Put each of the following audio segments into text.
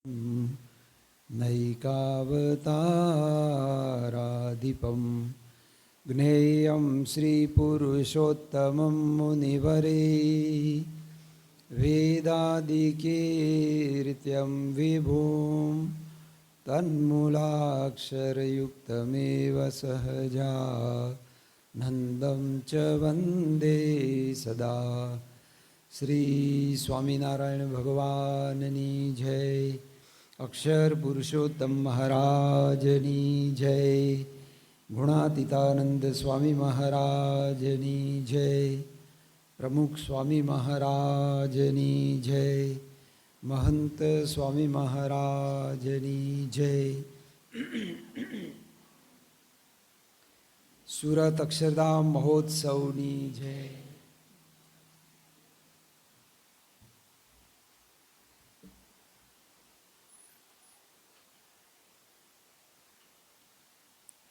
नैकावताराधिपं ज्ञेयं श्रीपुरुषोत्तमं मुनिवरे वेदादिकीर्त्यं विभुं तन्मूलाक्षरयुक्तमेव सहजा नन्दं च वन्दे सदा। श्री स्वामिनारायण भगवाननी जय। अक्षर पुरुषोत्तम महाराजनी जय। गुणातीतानंद स्वामी महाराजनी जय। प्रमुख स्वामी महाराजनी जय। महंत स्वामी महाराजनी जय। सूरत अक्षरधाम महोत्सवनी जय।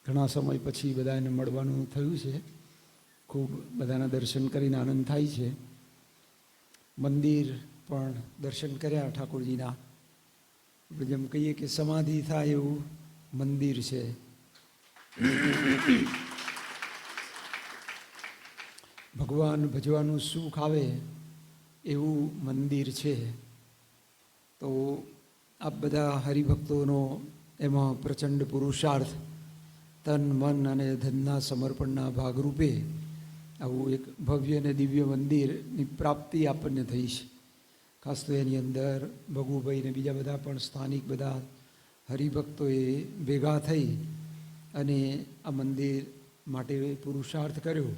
ઘણા સમય પછી બધાને મળવાનું થયું છે. ખૂબ બધાના દર્શન કરીને આનંદ થાય છે. મંદિર પણ દર્શન કર્યા ઠાકોરજીના. આપણે જેમ કહીએ કે સમાધિ થાય એવું મંદિર છે. ભગવાન ભજવાનું સુખ આવે એવું મંદિર છે. તો આ બધા હરિભક્તોનો એમાં પ્રચંડ પુરુષાર્થ, તન મન અને ધનના સમર્પણના ભાગરૂપે આવું એક ભવ્ય અને દિવ્ય મંદિરની પ્રાપ્તિ આપણને થઈ છે. ખાસ તો એની અંદર ભગુભાઈ ને બીજા બધા પણ સ્થાનિક બધા હરિભક્તોએ ભેગા થઈ અને આ મંદિર માટે પુરુષાર્થ કર્યો.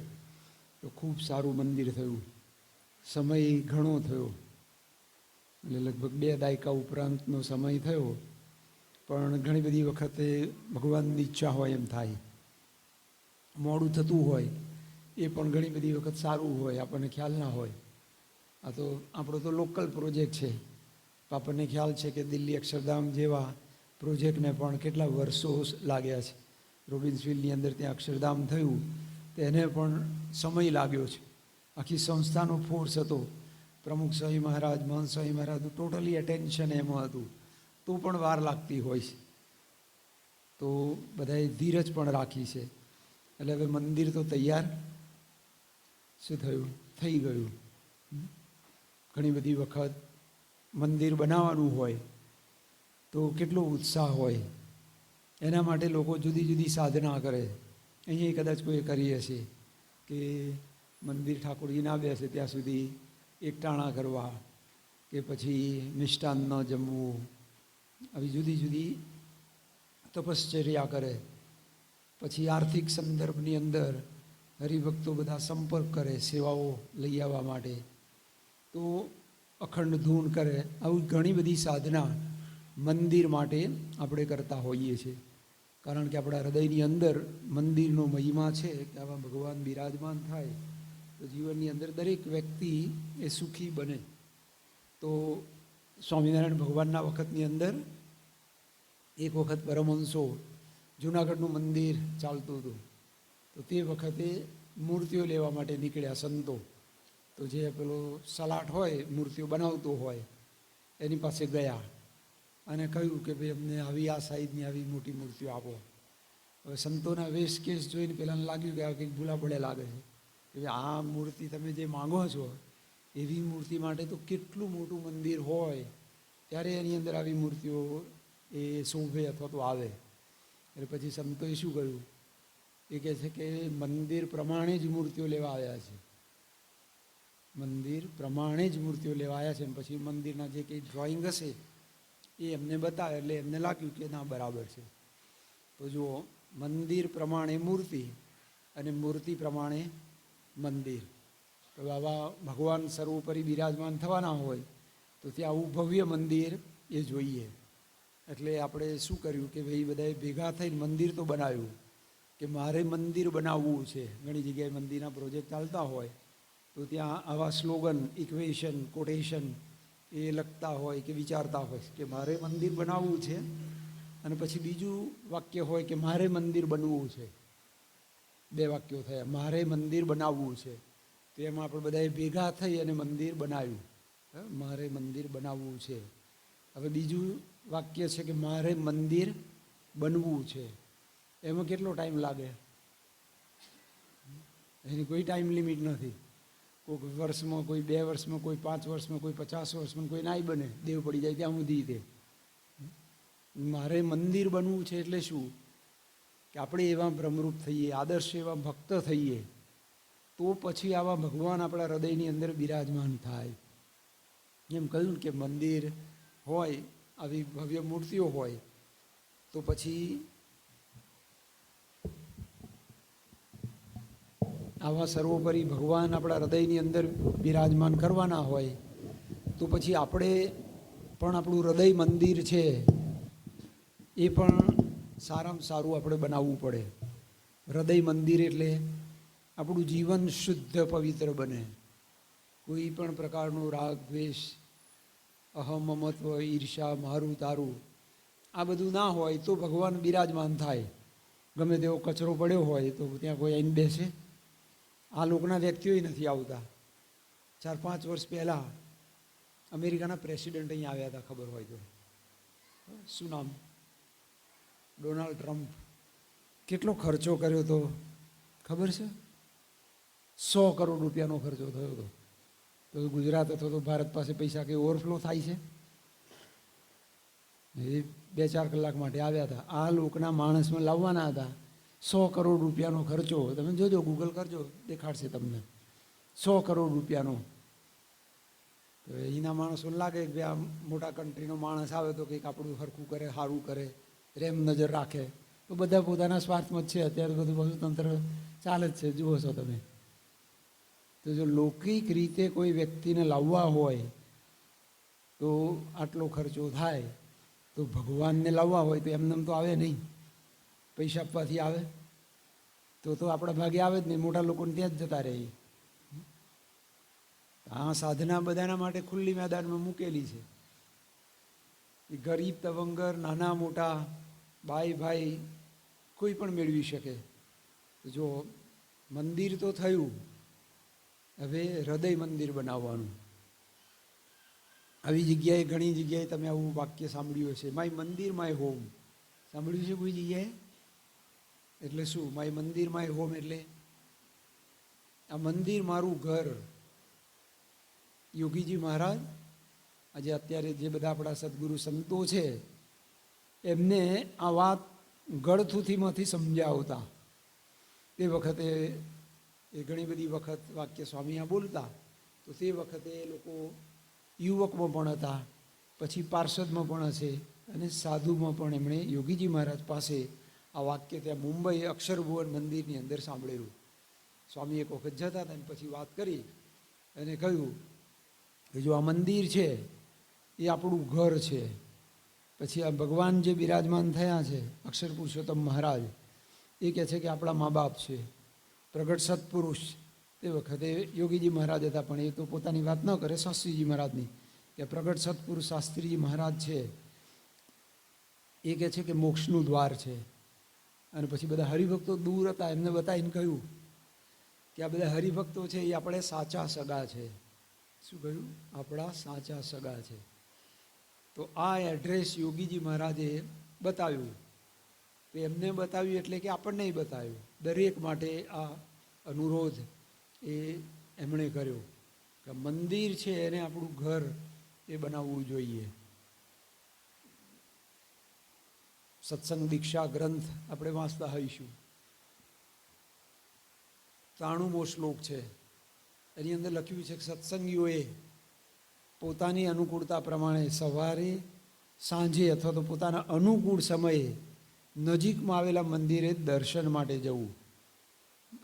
તો ખૂબ સારું મંદિર થયું. સમય ઘણો થયો, એટલે લગભગ 2 દાયકા ઉપરાંતનો સમય થયો. પણ ઘણી બધી વખતે ભગવાનની ઈચ્છા હોય એમ થાય. મોડું થતું હોય એ પણ ઘણી બધી વખત સારું હોય, આપણને ખ્યાલ ના હોય. આ તો આપણો તો લોકલ પ્રોજેક્ટ છે. આપણને ખ્યાલ છે કે દિલ્હી અક્ષરધામ જેવા પ્રોજેક્ટને પણ કેટલા વર્ષો લાગ્યા છે. રોબિન્સવિલની અંદર ત્યાં અક્ષરધામ થયું તેને પણ સમય લાગ્યો છે. આખી સંસ્થાનો ફોર્સ હતો. પ્રમુખ સ્વામી મહારાજ, મહંત સ્વામી મહારાજનું ટોટલી એટેન્શન એમાં હતું. તો પણ વાર લાગતી હોય છે. તો બધાએ ધીરજ પણ રાખી છે. એટલે હવે મંદિર તો તૈયાર શું થયું, થઈ ગયું. ઘણી બધી વખત મંદિર બનાવવાનું હોય તો કેટલો ઉત્સાહ હોય. એના માટે લોકો જુદી જુદી સાધના કરે. અહીંયા કદાચ કોઈ કરી હશે કે મંદિર ઠાકોરજી ના બેસે ત્યાં સુધી એકટાણા કરવા, કે પછી મિષ્ટાન ન જમવું, આવી જુદી જુદી તપશ્ચર્યા કરે. પછી આર્થિક સંદર્ભની અંદર હરિભક્તો બધા સંપર્ક કરે સેવાઓ લઈ આવવા માટે. તો અખંડ ધૂન કરે. આવી ઘણી બધી સાધના મંદિર માટે આપણે કરતા હોઈએ છીએ. કારણ કે આપણા હૃદયની અંદર મંદિરનો મહિમા છે કે આવા ભગવાન બિરાજમાન થાય તો જીવનની અંદર દરેક વ્યક્તિ એ સુખી બને. તો સ્વામિનારાયણ ભગવાનના વખતની અંદર એક વખત પરમહંસો જૂનાગઢનું મંદિર ચાલતું હતું. તો તે વખતે મૂર્તિઓ લેવા માટે નીકળ્યા સંતો. તો જે પેલો સલાટ હોય મૂર્તિઓ બનાવતો હોય એની પાસે ગયા અને કહ્યું કે ભાઈ અમને આવી આ સાઈઝની આવી મોટી મૂર્તિઓ આપો. હવે સંતોના વેશ કેસ જોઈને પેલાને લાગ્યું કે આ કંઈક ભૂલા પડે લાગે છે કે આ મૂર્તિ તમે જે માગો છો એવી મૂર્તિ માટે તો કેટલું મોટું મંદિર હોય ત્યારે એની અંદર આવી મૂર્તિઓ એ શોભે અથવા તો આવે. એટલે પછી સંતોએ શું કહ્યું, એ કહે છે કે મંદિર પ્રમાણે જ મૂર્તિઓ લેવા આવ્યા છે. મંદિર પ્રમાણે જ મૂર્તિઓ લેવા આવ્યા છે. પછી મંદિરના જે કંઈ ડ્રોઈંગ હશે એ એમને બતાવે એટલે એમને લાગ્યું કે ના બરાબર છે. તો જુઓ, મંદિર પ્રમાણે મૂર્તિ અને મૂર્તિ પ્રમાણે મંદિર. તો આવા ભગવાન સર્વોપરી બિરાજમાન થવાના હોય તો ત્યાં આવું ભવ્ય મંદિર એ જોઈએ. એટલે આપણે શું કર્યું કે ભાઈ બધાએ ભેગા થઈને મંદિર તો બનાવ્યું કે મારે મંદિર બનાવવું છે. ઘણી જગ્યાએ મંદિરના પ્રોજેક્ટ ચાલતા હોય તો ત્યાં આવા સ્લોગન, ઇક્વેશન, કોટેશન એ લખતા હોય કે વિચારતા હોય કે મારે મંદિર બનાવવું છે. અને પછી બીજું વાક્ય હોય કે મારે મંદિર બનવું છે. 2 વાક્યો થયા. મારે મંદિર બનાવવું છે. તો એમાં આપણે બધાએ ભેગા થઈ અને મંદિર બનાવ્યું. મારે મંદિર બનાવવું છે. હવે બીજું વાક્ય છે કે મારે મંદિર બનવું છે, એમાં કેટલો ટાઈમ લાગે? એની કોઈ ટાઈમ લિમિટ નથી. કોઈ વર્ષમાં, કોઈ 2 વર્ષમાં, કોઈ 5 વર્ષમાં, કોઈ 50 વર્ષમાં, કોઈ નાય બને, દેવ પડી જાય ત્યાં સુધી. તે મારે મંદિર બનવું છે એટલે શું? કે આપણે એવા બ્રહ્મરૂપ થઈએ, આદર્શ એવા ભક્ત થઈએ, તો પછી આવા ભગવાન આપણા હૃદયની અંદર બિરાજમાન થાય. એમ કહ્યું કે મંદિર હોય, આવી ભવ્ય મૂર્તિઓ હોય, તો પછી આવા સર્વોપરી ભગવાન આપણા હૃદયની અંદર બિરાજમાન કરવાના હોય, તો પછી આપણે પણ આપણું હૃદય મંદિર છે એ પણ સારામાં સારું આપણે બનાવવું પડે. હૃદય મંદિર એટલે આપણું જીવન શુદ્ધ પવિત્ર બને. કોઈ પણ પ્રકારનો રાગ, દ્વેષ, અહમ, મમત્વ, ઈર્ષા, મારું તારું આ બધું ના હોય તો ભગવાન બિરાજમાન થાય. ગમે તેવો કચરો પડ્યો હોય તો ત્યાં કોઈ આવીને બેસે? આ લોકના વ્યક્તિઓ નથી આવતા. 4-5 વર્ષ પહેલાં અમેરિકાના પ્રેસિડેન્ટ અહીં આવ્યા હતા, ખબર હોય તો. શું નામ? Donald Trump. કેટલો ખર્ચો કર્યો તો ખબર છે? 100 કરોડ રૂપિયાનો ખર્ચો થયો હતો. તો ગુજરાત અથવા તો ભારત પાસે પૈસા કંઈ ઓવરફ્લો થાય છે? એ 2-4 કલાક માટે આવ્યા હતા. આ લોકના માણસમાં લાવવાના હતા. 100 કરોડ રૂપિયાનો ખર્ચો. તમે જોજો, ગૂગલ કરજો, દેખાડશે તમને. 100 કરોડ રૂપિયાનો. તો અહીંના માણસોને લાગે કે આ મોટા કન્ટ્રીનો માણસ આવે તો કંઈક આપણું હરખું કરે, સારું કરે, રેમ નજર રાખે. તો બધા પોતાના સ્વાર્થમાં જ છે. અત્યારે બધું તંત્ર ચાલે જ છે, જુઓ છો તમે. તો જો લૌકિક રીતે કોઈ વ્યક્તિને લાવવા હોય તો આટલો ખર્ચો થાય. તો ભગવાનને લાવવા હોય તો એમને તો આવે નહીં. પૈસા આપવાથી આવે? તો આપણા ભાગે આવે જ નહીં. મોટા લોકોને ત્યાં જ જતા રહે. આ સાધના બધાના માટે ખુલ્લી મેદાનમાં મૂકેલી છે. એ ગરીબ, તવંગર, નાના મોટા, ભાઈ ભાઈ કોઈ પણ મેળવી શકે. જો મંદિર તો થયું, હવે હૃદય મંદિર બનાવવાનું. આવી જગ્યાએ, ઘણી જગ્યાએ તમે આવું વાક્ય સાંભળ્યું હશે, માય મંદિર માય હોમ. સાંભળ્યું છે કોઈ જગ્યાએ? એટલે શું? માય મંદિર માય હોમ એટલે આ મંદિર મારું ઘર. યોગીજી મહારાજ, આજે અત્યારે જે બધા આપણા સદગુરુ સંતો છે, એમને આ વાત ગળથુથીમાંથી સમજાવતા. તે વખતે એ ઘણી બધી વખત વાક્ય સ્વામી બોલતા, તો તે વખતે એ લોકો યુવકમાં પણ હતા, પછી પાર્ષદમાં પણ હશે, અને સાધુમાં પણ એમણે યોગીજી મહારાજ પાસે આ વાક્ય ત્યાં મુંબઈ અક્ષરભુવન મંદિરની અંદર સાંભળેલું. સ્વામી એક વખત જતા હતા અને પછી વાત કરી અને કહ્યું કે જો આ મંદિર છે એ આપણું ઘર છે. પછી આ ભગવાન જે બિરાજમાન થયા છે, અક્ષર પુરુષોત્તમ મહારાજ, એ કહે છે કે આપણા મા બાપ છે, પ્રગટ સત્પુરુષ. તે વખતે યોગીજી મહારાજ હતા, પણ એ તો પોતાની વાત ન કરે, શાસ્ત્રીજી મહારાજની, કે પ્રગટ સત્પુરુષ શાસ્ત્રીજી મહારાજ છે, એ કહે છે કે મોક્ષનું દ્વાર છે. અને પછી બધા હરિભક્તો દૂર હતા, એમને બતાવીને કહ્યું કે આ બધા હરિભક્તો છે એ આપણે સાચા સગા છે. શું કહ્યું? આપણા સાચા સગા છે. તો આ એડ્રેસ યોગીજી મહારાજે બતાવ્યું. તો એમને બતાવ્યું એટલે કે આપણને બતાવ્યું. દરેક માટે આ અનુરોધ એ એમણે કર્યો કે મંદિર છે એને આપણું ઘર એ બનાવવું જોઈએ. સત્સંગ દીક્ષા ગ્રંથ આપણે વાંચતા હોઈશું. 93મો શ્લોક છે. એની અંદર લખ્યું છે કે સત્સંગીઓએ પોતાની અનુકૂળતા પ્રમાણે સવારે, સાંજે અથવા તો પોતાના અનુકૂળ સમયે નજીકમાં આવેલા મંદિરે દર્શન માટે જવું.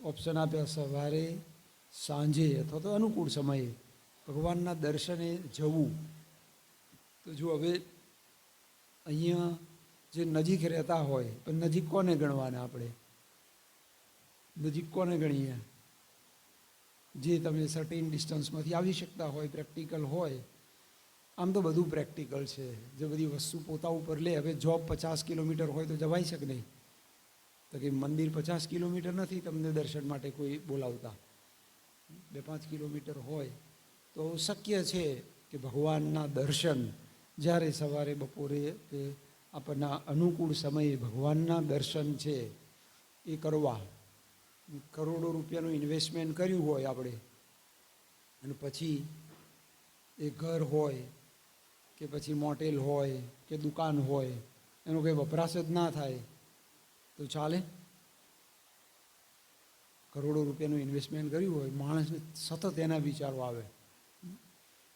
ઓપ્શન આપ્યા: સવારે, સાંજે અથવા તો અનુકૂળ સમયે ભગવાનના દર્શને જવું. તો જો હવે અહીંયા જે નજીક રહેતા હોય, પણ નજીક કોને ગણવાના આપણે? નજીક કોને ગણીએ? જે તમે સર્ટેન ડિસ્ટન્સમાંથી આવી શકતા હોય, પ્રેક્ટિકલ હોય. આમ તો બધું પ્રેક્ટિકલ છે, જે બધી વસ્તુ પોતા ઉપર લે. હવે જોબ 50 કિલોમીટર હોય તો જવાય શકે નહીં? તો કે મંદિર 50 કિલોમીટર નથી તમને દર્શન માટે કોઈ બોલાવતા. 2-5 કિલોમીટર હોય તો શક્ય છે કે ભગવાનના દર્શન જ્યારે સવારે બપોરે કે આપણના અનુકૂળ સમયે ભગવાનના દર્શન છે એ કરવા. કરોડો રૂપિયાનું ઇન્વેસ્ટમેન્ટ કર્યું હોય આપણે, અને પછી એ ઘર હોય કે પછી મોટેલ હોય કે દુકાન હોય, એનો કંઈ વપરાશ જ ના થાય તો ચાલે? કરોડો રૂપિયાનું ઇન્વેસ્ટમેન્ટ કર્યું હોય, માણસને સતત એના વિચારો આવે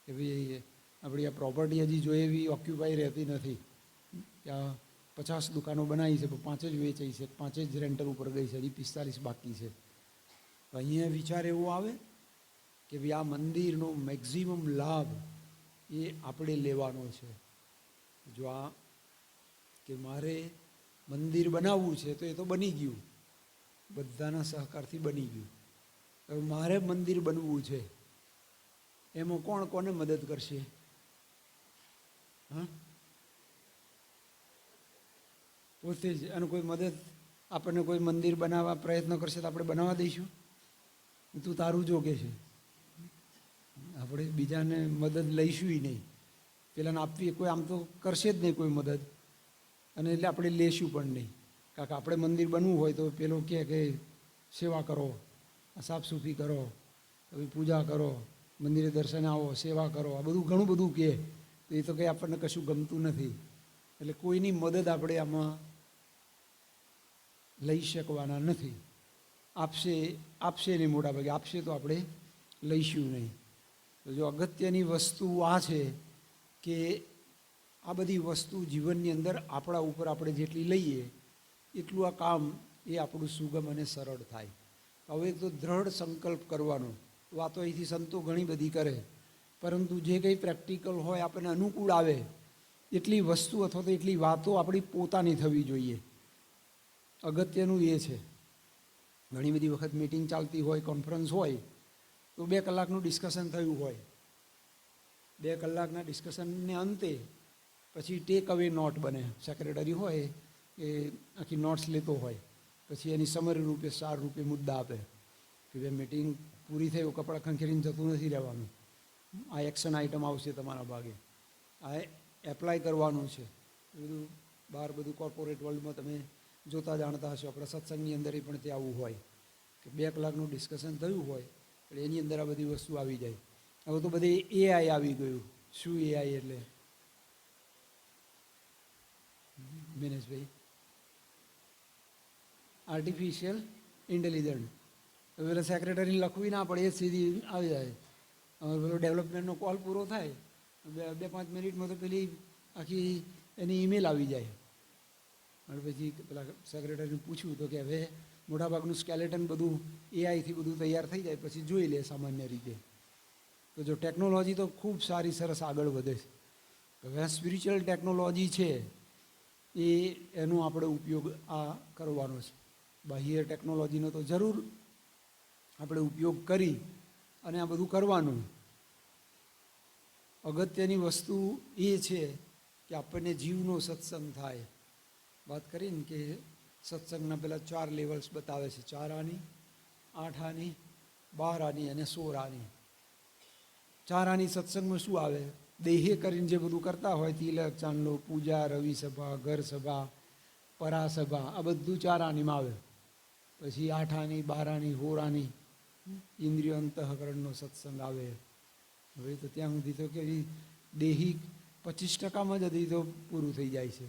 કે ભાઈ આપણી આ પ્રોપર્ટી હજી જોઈએ એવી ઓક્યુપાઈ રહેતી નથી, કે આ 50 દુકાનો બનાવી છે પણ 5 જ વેચાઈ છે, 5 જ રેન્ટલ ઉપર ગઈ છે, હજી 45 બાકી છે. તો અહીંયા વિચાર એવો આવે કે ભાઈ આ મંદિરનો મેક્ઝિમમ લાભ એ આપણે લેવાનો છે. જો આ કે મારે મંદિર બનાવવું છે તો એ તો બની ગયું, બધાના સહકારથી બની ગયું. હવે મારે મંદિર બનવું છે, એમાં કોણ કોને મદદ કરશે? હા, પોતે જ. અને કોઈ મદદ આપણને કોઈ મંદિર બનાવવા પ્રયત્ન કરશે તો આપણે બનાવવા દઈશું? તું તારું જો કે છે, આપણે બીજાને મદદ લઈશું નહીં, પેલાને આપવી કોઈ આમ તો કરશે જ નહીં કોઈ મદદ, અને એટલે આપણે લેશું પણ નહીં. કારણ કે આપણે મંદિર બનવું હોય તો પેલો કહે કે સેવા કરો, સાફ સૂફી કરો, પછી પૂજા કરો, મંદિરે દર્શને આવો, સેવા કરો, આ બધું ઘણું બધું કહે. તો એ તો કંઈ આપણને કશું ગમતું નથી. એટલે કોઈની મદદ આપણે આમાં લઈ શકવાના નથી. આપશે નહીં, મોટા ભાગે આપશે તો આપણે લઈશું નહીં. તો જો અગત્યની વસ્તુ આ છે કે આ બધી વસ્તુ જીવનની અંદર આપણા ઉપર આપણે જેટલી લઈએ એટલું આ કામ એ આપણું સુગમ અને સરળ થાય. હવે તો દ્રઢ સંકલ્પ કરવાનો. વાતો અહીંથી સંતો ઘણી બધી કરે, પરંતુ જે કંઈ પ્રેક્ટિકલ હોય આપણને અનુકૂળ આવે એટલી વસ્તુ અથવા તો એટલી વાતો આપણી પોતાની થવી જોઈએ. અગત્યનું એ છે. ઘણી બધી વખત મિટિંગ ચાલતી હોય, કોન્ફરન્સ હોય, તો 2 કલાકનું ડિસ્કશન થયું હોય, 2 કલાકના ડિસ્કશનને અંતે પછી ટેક અવે નોટ બને. સેક્રેટરી હોય એ આખી નોટ્સ લેતો હોય, પછી એની સમરી રૂપે સાર રૂપે મુદ્દા આપે કે ભાઈ મિટિંગ પૂરી થઈ, કપડાં ખંખેરીને જતું નથી રહેવાનું, આ એક્શન આઇટમ આવશે તમારા ભાગે, આ એપ્લાય કરવાનું છે. બધું બહાર બધું કોર્પોરેટ વર્લ્ડમાં તમે જોતા જાણતા હશો. આપણા સત્સંગની અંદર પણ તે આવું હોય કે 2 કલાકનું ડિસ્કશન થયું હોય એટલે એની અંદર આ બધી વસ્તુ આવી જાય. હવે તો બધી એઆઈ આવી ગયું. શું એઆઈ એટલે? Dineshbhai, artificial intelligence. હવે પેલા સેક્રેટરીને લખવી ના પડે, એ સીધી આવી જાય. પેલો ડેવલપમેન્ટનો કોલ પૂરો થાય 2-5 મિનિટમાં તો પેલી આખી એની ઈમેલ આવી જાય. અને પછી પેલા સેક્રેટરીને પૂછ્યું તો કે હવે મોટાભાગનું સ્કેલેટન બધું એઆઈથી બધું તૈયાર થઈ જાય, પછી જોઈ લે સામાન્ય રીતે. તો જો ટેકનોલોજી તો ખૂબ સારી સરસ આગળ વધે છે. હવે સ્પિરિચ્યુઅલ ટેકનોલોજી છે એનો આપણે ઉપયોગ આ કરવાનો છે. બાહ્ય ટેકનોલોજીનો તો જરૂર આપણે ઉપયોગ કરી અને આ બધું કરવાનું. અગત્યની વસ્તુ એ છે કે આપણને જીવનો સત્સંગ થાય. વાત કરીને કે સત્સંગના પેલા 4 લેવલ્સ બતાવે છે, 4 આની, 8 આની, 12 આની અને 16 આની. 4 આની સત્સંગમાં શું આવે? દેહે કરીને જે બધું કરતા હોય, તિલક, ચાંદલો, પૂજા, રવિ સભા, ઘર સભા, પરાસભા, આ બધું 4 આનીમાં આવે. પછી 8 આની, 12 આની, 16 આની ઇન્દ્રિય અંતઃકરણનો સત્સંગ આવે. હવે તો ત્યાં સુધી તો કે દેહી 25%માં જ હજી તો પૂરું થઈ જાય છે.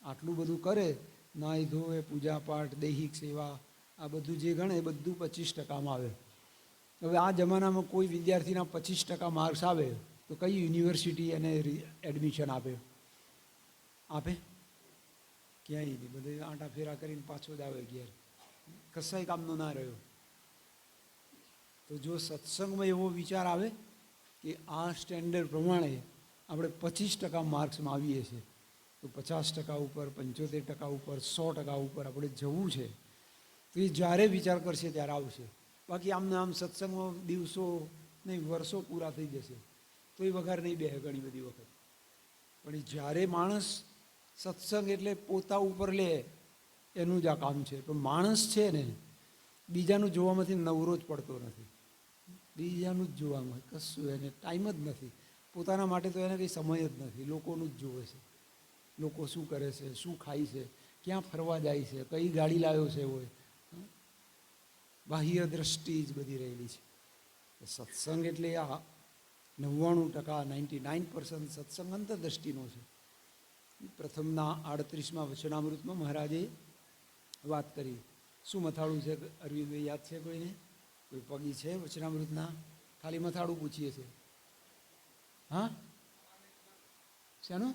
આટલું બધું કરે, નાય ધોવે, પૂજા પાઠ, દૈહિક સેવા, આ બધું જે ગણે એ બધું 25%માં આવે. હવે આ જમાનામાં કોઈ વિદ્યાર્થીના 25% માર્ક્સ આવે તો કઈ યુનિવર્સિટી એને એડમિશન આપે? ક્યાંય નહીં. બધે આંટા ફેરા કરીને પાછો જ આવે ઘેર, કશાય કામનો ના રહ્યો. તો જો સત્સંગમાં એવો વિચાર આવે કે આ સ્ટેન્ડર્ડ પ્રમાણે આપણે 25% માર્ક્સમાં આવીએ છીએ, તો 50% ઉપર, 75% ઉપર, 100% ઉપર આપણે જવું છે, તો એ જ્યારે વિચાર કરશે ત્યારે આવશે. બાકી આમને આમ સત્સંગમાં દિવસો નહીં વર્ષો પૂરા થઈ જશે તો એ વઘાર નહીં બેસે ઘણી બધી વખત. પણ જ્યારે માણસ સત્સંગ એટલે પોતા ઉપર લે એનું જ આ કામ છે. પણ માણસ છે ને બીજાનું જોવામાંથી નવરો જ પડતો નથી, બીજાનું જ જોવામાં કશું એને ટાઈમ જ નથી. પોતાના માટે તો એને કંઈ સમય જ નથી, લોકોનું જ જોવે છે. લોકો શું કરે છે, શું ખાય છે, ક્યાં ફરવા જાય છે, કઈ ગાડી લાવ્યો છે, હોય બાહ્ય દ્રષ્ટિ જ બધી રહેલી છે. સત્સંગ એટલે આ 99%, 99% સત્સંગ અંતરદ્રષ્ટિનો છે. પ્રથમના 38મા વચનામૃતમાં મહારાજે વાત કરી. શું મથાળું છે અરવિંદભાઈ, યાદ છે કોઈને? કોઈ પગી છે વચનામૃતના? ખાલી મથાળું પૂછીએ છીએ. હા, શાનું?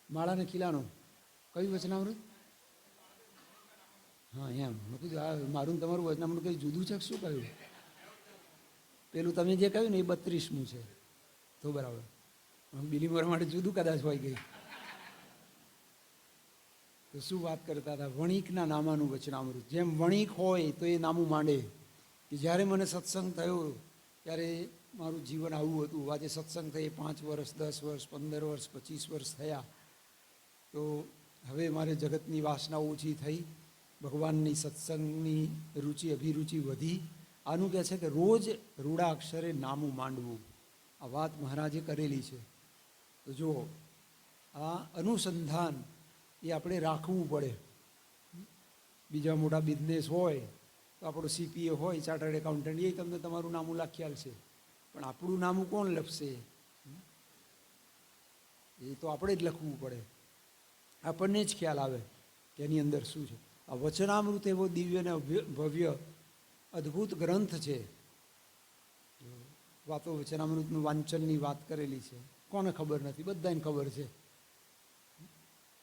માળાને ખીલાનું. કયું વચનામૃત? હા, એમ મેં કીધું આ મારું તમારું વચનામૃત કંઈ જુદું છે શું કહ્યું? પેલું તમે જે કહ્યું ને એ 32મું છે. તો બરાબર, બિલીમોરા માટે જુદું કદાચ હોય ગઈ. તો શું વાત કરતા હતા? વણિકના નામાનું વચનામૃત. જેમ વણિક હોય તો એ નામું માંડે કે જ્યારે મને સત્સંગ થયો ત્યારે મારું જીવન આવું હતું. આજે સત્સંગ થઈ 5 વર્ષ, 10 વર્ષ, 15 વર્ષ, 25 વર્ષ થયા, તો હવે મારે જગતની વાસના ઓછી થઈ, ભગવાનની સત્સંગની રુચિ અભિરુચિ વધી. આનું કહે છે કે રોજ રૂડા અક્ષરે નામું માંડવું. આ વાત મહારાજે કરેલી છે. તો જુઓ, આ અનુસંધાન એ આપણે રાખવું પડે. બીજા મોટા બિઝનેસ હોય તો આપણો CPA હોય, ચાર્ટર્ડ એકાઉન્ટન્ટ, એ તમને તમારું નામું લખી આલશે, પણ આપણું નામું કોણ લખશે? એ તો આપણે જ લખવું પડે. આપણને જ ખ્યાલ આવે કે એની અંદર શું છે. આ વચનામૃત એવો દિવ્ય અને ભવ્ય અદ્ભુત ગ્રંથ છે. વાતો વચનામૃતનું વાંચનની વાત કરેલી છે. કોને ખબર નથી? બધાને ખબર છે.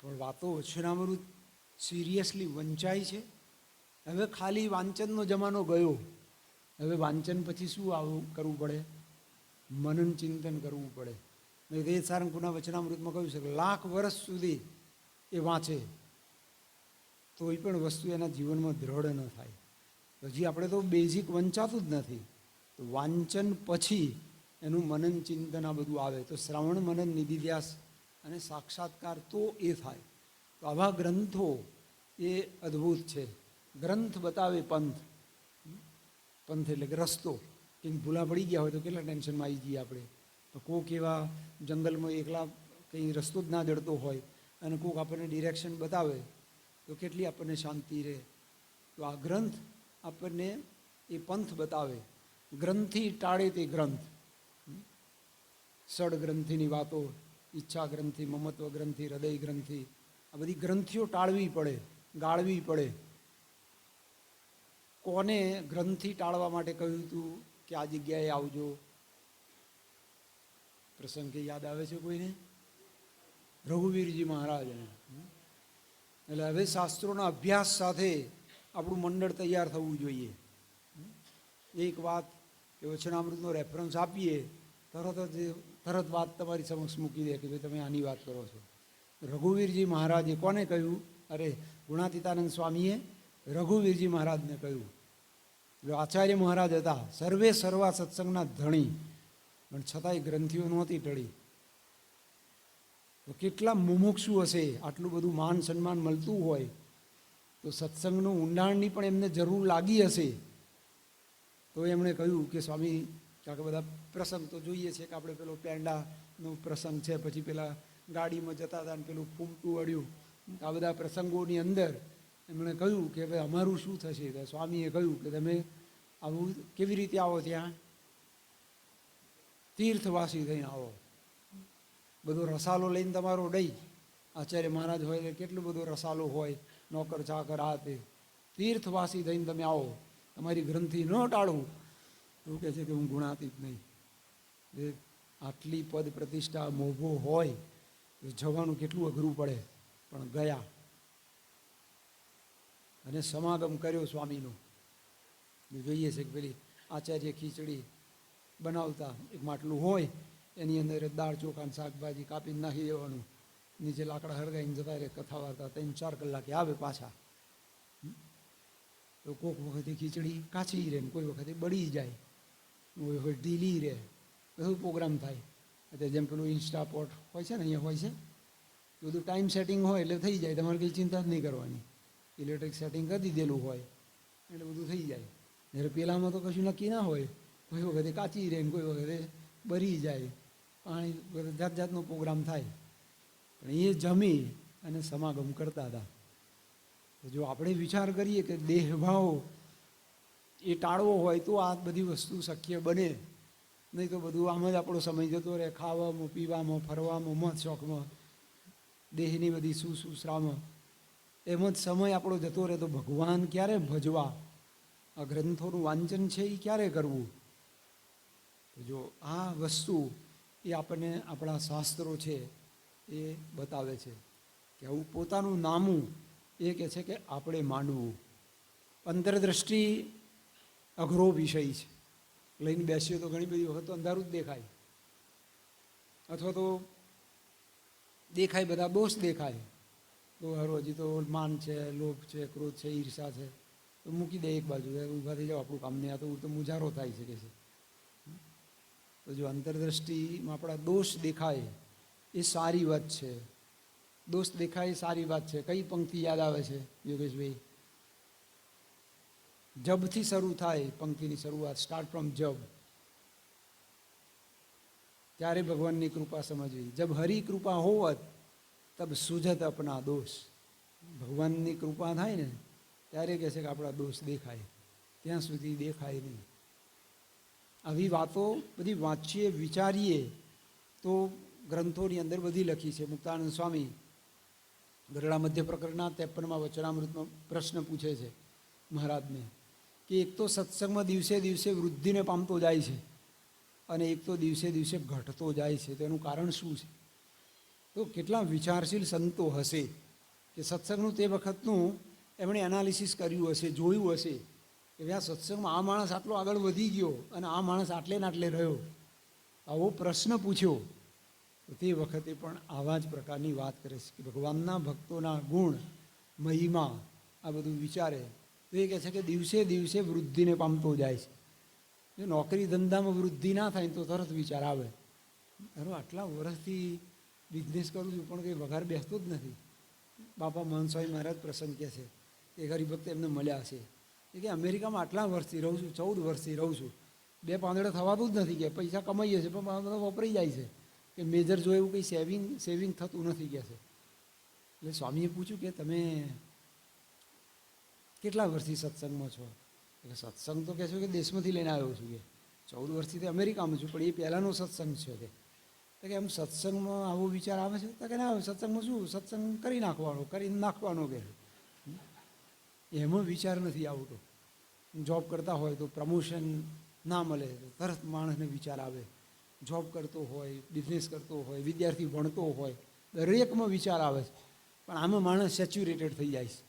પણ વાતો વચનામૃત સિરિયસલી વંચાય છે. હવે ખાલી વાંચનનો જમાનો ગયો. હવે વાંચન પછી શું આવું કરવું પડે? મનન ચિંતન કરવું પડે. વેદ સારંગપુરના વચનામૃતમાં કહ્યું છે કે 1,00,000 વર્ષ સુધી એ વાંચે તો એ પણ વસ્તુ એના જીવનમાં દ્રઢ ન થાય. હજી આપણે તો બેઝિક વંચાતું જ નથી. તો વાંચન પછી એનું મનન ચિંતન આ બધું આવે તો શ્રવણ મનન નિધિધ્યાસ અને સાક્ષાત્કાર તો એ થાય. તો આવા ગ્રંથો એ અદ્ભુત છે. ગ્રંથ બતાવે પંથ. પંથ એટલે કે રસ્તો. કંઈક ભૂલા પડી ગયા હોય તો કેટલા ટેન્શનમાં આવી જઈએ આપણે. તો કોક એવા જંગલમાં એકલા કંઈ રસ્તો જ ના જડતો હોય અને કોક આપણને ડિરેક્શન બતાવે તો કેટલી આપણને શાંતિ રહે. તો આ ગ્રંથ આપણને એ પંથ બતાવે. ગ્રંથિ ટાળે તે ગ્રંથ. સડ ગ્રંથિની વાતો, ઈચ્છા ગ્રંથિ, મમત્વ ગ્રંથિ, હૃદય ગ્રંથિ, આ બધી ગ્રંથિઓ ટાળવી પડે, ગાળવી પડે. કોને ગ્રંથિ ટાળવા માટે કહ્યું હતું કે આ જગ્યાએ આવજો? પ્રસંગ કે યાદ આવે છે કોઈને? રઘુવીરજી મહારાજને. એટલે હવે શાસ્ત્રોના અભ્યાસ સાથે આપણું મંડળ તૈયાર થવું જોઈએ. એક વાત કે વચનામૃતનો રેફરન્સ આપીએ તરત વાત તમારી સમક્ષ મૂકી દે કે ભાઈ તમે આની વાત કરો છો. રઘુવીરજી મહારાજે કોને કહ્યું? અરે, ગુણાતીતાનંદ સ્વામીએ રઘુવીરજી મહારાજને કહ્યું. આચાર્ય મહારાજ હતા, સર્વે સર્વા સત્સંગના ધણી, પણ છતાંય ગ્રંથિઓ નહોતી ટળી. તો કેટલા મુમુક્ષુ હશે? આટલું બધું માન સન્માન મળતું હોય તો સત્સંગનું ઊંડાણની પણ એમને જરૂર લાગી હશે. તો એમણે કહ્યું કે સ્વામી, કારણ કે બધા પ્રસંગ તો જોઈએ છે કે આપણે પેલો પેંડાનો પ્રસંગ છે, પછી પેલા ગાડીમાં જતા હતા ને પેલું ફૂમટું અડ્યું, આ બધા પ્રસંગોની અંદર એમણે કહ્યું કે ભાઈ અમારું શું થશે? તો સ્વામીએ કહ્યું કે તમે આવું કેવી રીતે આવો? ત્યાં તીર્થવાસી થઈને આવો. બધો રસાલો લઈને તમારો ડઈ. આચાર્ય મહારાજ હોય એટલે કેટલો બધો રસાલો હોય, નોકર ચાકર આ તે. તીર્થવાસી થઈને તમે આવો, તમારી ગ્રંથિ ન ટાળવું. એવું કહે છે કે હું ગુણાતીત નહીં. એ આટલી પદ પ્રતિષ્ઠા મોભો હોય તો જવાનું કેટલું અઘરું પડે, પણ ગયા અને સમાગમ કર્યો સ્વામીનો. જોઈએ છે કે પેલી આચાર્ય ખીચડી બનાવતા, એક માટલું હોય એની અંદર દાળ ચોખા અને શાકભાજી કાપીને નાખી દેવાનું, નીચે લાકડા હળગાઈને જતા રહે કથા વાર્તા. 3-4 કલાકે આવે પાછા. તો કોઈક વખતે ખીચડી કાચી રહે ને કોઈ વખતે બળી જાય, કોઈ વખત ઢીલી રહે, બધું પ્રોગ્રામ થાય. અત્યારે જેમ પેલું ઇન્સ્ટાપોટ હોય છે ને, અહીંયા હોય છે, બધું ટાઈમ સેટિંગ હોય એટલે થઈ જાય. તમારે કંઈ ચિંતા જ નહીં કરવાની. ઇલેક્ટ્રિક સેટિંગ કરી દીધેલું હોય એટલે બધું થઈ જાય. જ્યારે પેલામાં તો કશું નક્કી ના હોય, કોઈ વખતે કાચી રહે ને કોઈ વખતે બરી જાય, પાણી જાત જાતનો પ્રોગ્રામ થાય. પણ એ જમી અને સમાગમ કરતા હતા. જો આપણે વિચાર કરીએ કે દેહભાવ એ ટાળવો હોય તો આ બધી વસ્તુ શક્ય બને, નહીં તો બધું આમ જ આપણો સમય જતો રહે, ખાવામાં, પીવામાં, ફરવામાં, મોજ શોખમાં, દેહની બધી સુશ્રામાં, એમ જ સમય આપણો જતો રહે. તો ભગવાન ક્યારે ભજવા, આ ગ્રંથોનું વાંચન છે એ ક્યારે કરવું? જો આ વસ્તુ એ આપણને આપણા શાસ્ત્રો છે એ બતાવે છે કે આવું પોતાનું નામું એ કહે છે કે આપણે માંડવું. અંતરદ્રષ્ટિ અઘરો વિષય છે. લઈને બેસીએ તો ઘણી બધી વખત તો અંધારું જ દેખાય, અથવા તો દેખાય બધા દોષ દેખાય. તો હારું હજી તો માન છે, લોભ છે, ક્રોધ છે, ઈર્ષા છે, તો મૂકી દે એક બાજુ, ઊભા થઈ જાઓ, આપણું કામ નહીં. આ તો મુજારો થાય શકે છે. તો જો અંતરદ્રષ્ટિમાં આપણા દોષ દેખાય એ સારી વાત છે. દોષ દેખાય એ સારી વાત છે. કઈ પંક્તિ યાદ આવે છે યોગેશભાઈ? જબથી શરૂ થાય પંક્તિની શરૂઆત, સ્ટાર્ટ ફ્રોમ જબ. ત્યારે ભગવાનની કૃપા સમજવી. જબ હરી કૃપા હોવત તબ સુજત અપના દોષ. ભગવાનની કૃપા થાય ને ત્યારે કહે છે કે આપણા દોષ દેખાય, ત્યાં સુધી દેખાય નહીં. આવી વાતો બધી વાંચીએ, વિચારીએ તો ગ્રંથોની અંદર બધી લખી છે. મુક્તાનંદ સ્વામી ગરડા મધ્ય પ્રકરણના 53માં વચનામૃતમાં પ્રશ્ન પૂછે છે મહારાજને કે એક તો સત્સંગમાં દિવસે દિવસે વૃદ્ધિને પામતો જાય છે અને એક તો દિવસે દિવસે ઘટતો જાય છે. તો એનું કારણ શું છે? તો કેટલા વિચારશીલ સંતો હશે કે સત્સંગનું તે વખતનું એમણે એનાલિસિસ કર્યું હશે, જોયું હશે કે આ સત્સંગમાં આ માણસ આટલો આગળ વધી ગયો અને આ માણસ આટલે ને આટલે રહ્યો. આવો પ્રશ્ન પૂછ્યો તો તે વખતે પણ આવા જ પ્રકારની વાત કરે છે કે ભગવાનના ભક્તોના ગુણ, મહિમા, આ બધું વિચારે તો એ કહે છે કે દિવસે દિવસે વૃદ્ધિને પામતો જાય છે. જો નોકરી ધંધામાં વૃદ્ધિ ના થાય તો તરત વિચાર આવે, અરે આટલા વર્ષથી બિઝનેસ કરું છું પણ કંઈ વઘાર બેસતો જ નથી. બાપા મહંત સ્વામી મહારાજ પ્રસંગ કહે છે કે હરિભક્ત એમને મળ્યા છે એ કે અમેરિકામાં આટલા વર્ષથી રહું છું, 14 વર્ષથી રહું છું, 2 પાંદડા થવાતું જ નથી. કે પૈસા કમાઈએ છીએ પણ બધા વપરાઈ જાય છે, કે મેજર જો એવું કંઈ સેવિંગ થતું નથી કહે છે. એટલે સ્વામીએ પૂછ્યું કે તમે કેટલા વર્ષથી સત્સંગમાં છો? એટલે સત્સંગ તો કહે છે કે દેશમાંથી લઈને આવ્યો છું, કે 14 વર્ષથી અમેરિકામાં છું, પણ એ પહેલાંનો સત્સંગ છે. કે એમ સત્સંગમાં આવો વિચાર આવે છે? તો કે ના, સત્સંગમાં શું, સત્સંગ કરી નાખવાનો કે એમાં વિચાર નથી આવતો. જોબ કરતા હોય તો પ્રમોશન ના મળે તો તરત માણસને વિચાર આવે. જોબ કરતો હોય, બિઝનેસ કરતો હોય, વિદ્યાર્થી ભણતો હોય, દરેકમાં વિચાર આવે છે. પણ આમાં માણસ સેચ્યુરેટેડ થઈ જાય છે.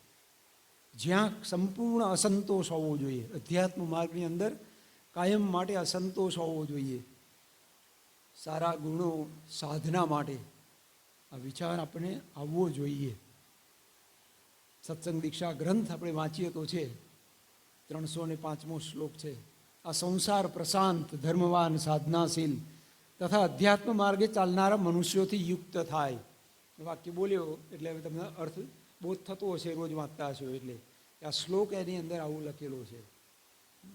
જ્યાં સંપૂર્ણ અસંતોષ હોવો જોઈએ, અધ્યાત્મ માર્ગની અંદર કાયમ માટે અસંતોષ હોવો જોઈએ. સારા ગુણો સાધના માટે આ વિચાર આપણે આવવો જોઈએ. સત્સંગ દીક્ષા ગ્રંથ આપણે વાંચીએ તો છે, 305મો શ્લોક છે, આ સંસાર પ્રશાંત, ધર્મવાન, સાધનાશીલ તથા અધ્યાત્મ માર્ગે ચાલનારા મનુષ્યોથી યુક્ત થાય. વાક્ય બોલ્યો એટલે હવે તમને અર્થ બોધ થતો હશે, રોજ વાંચતા હશો એટલે. આ શ્લોક એની અંદર આવું લખેલો છે.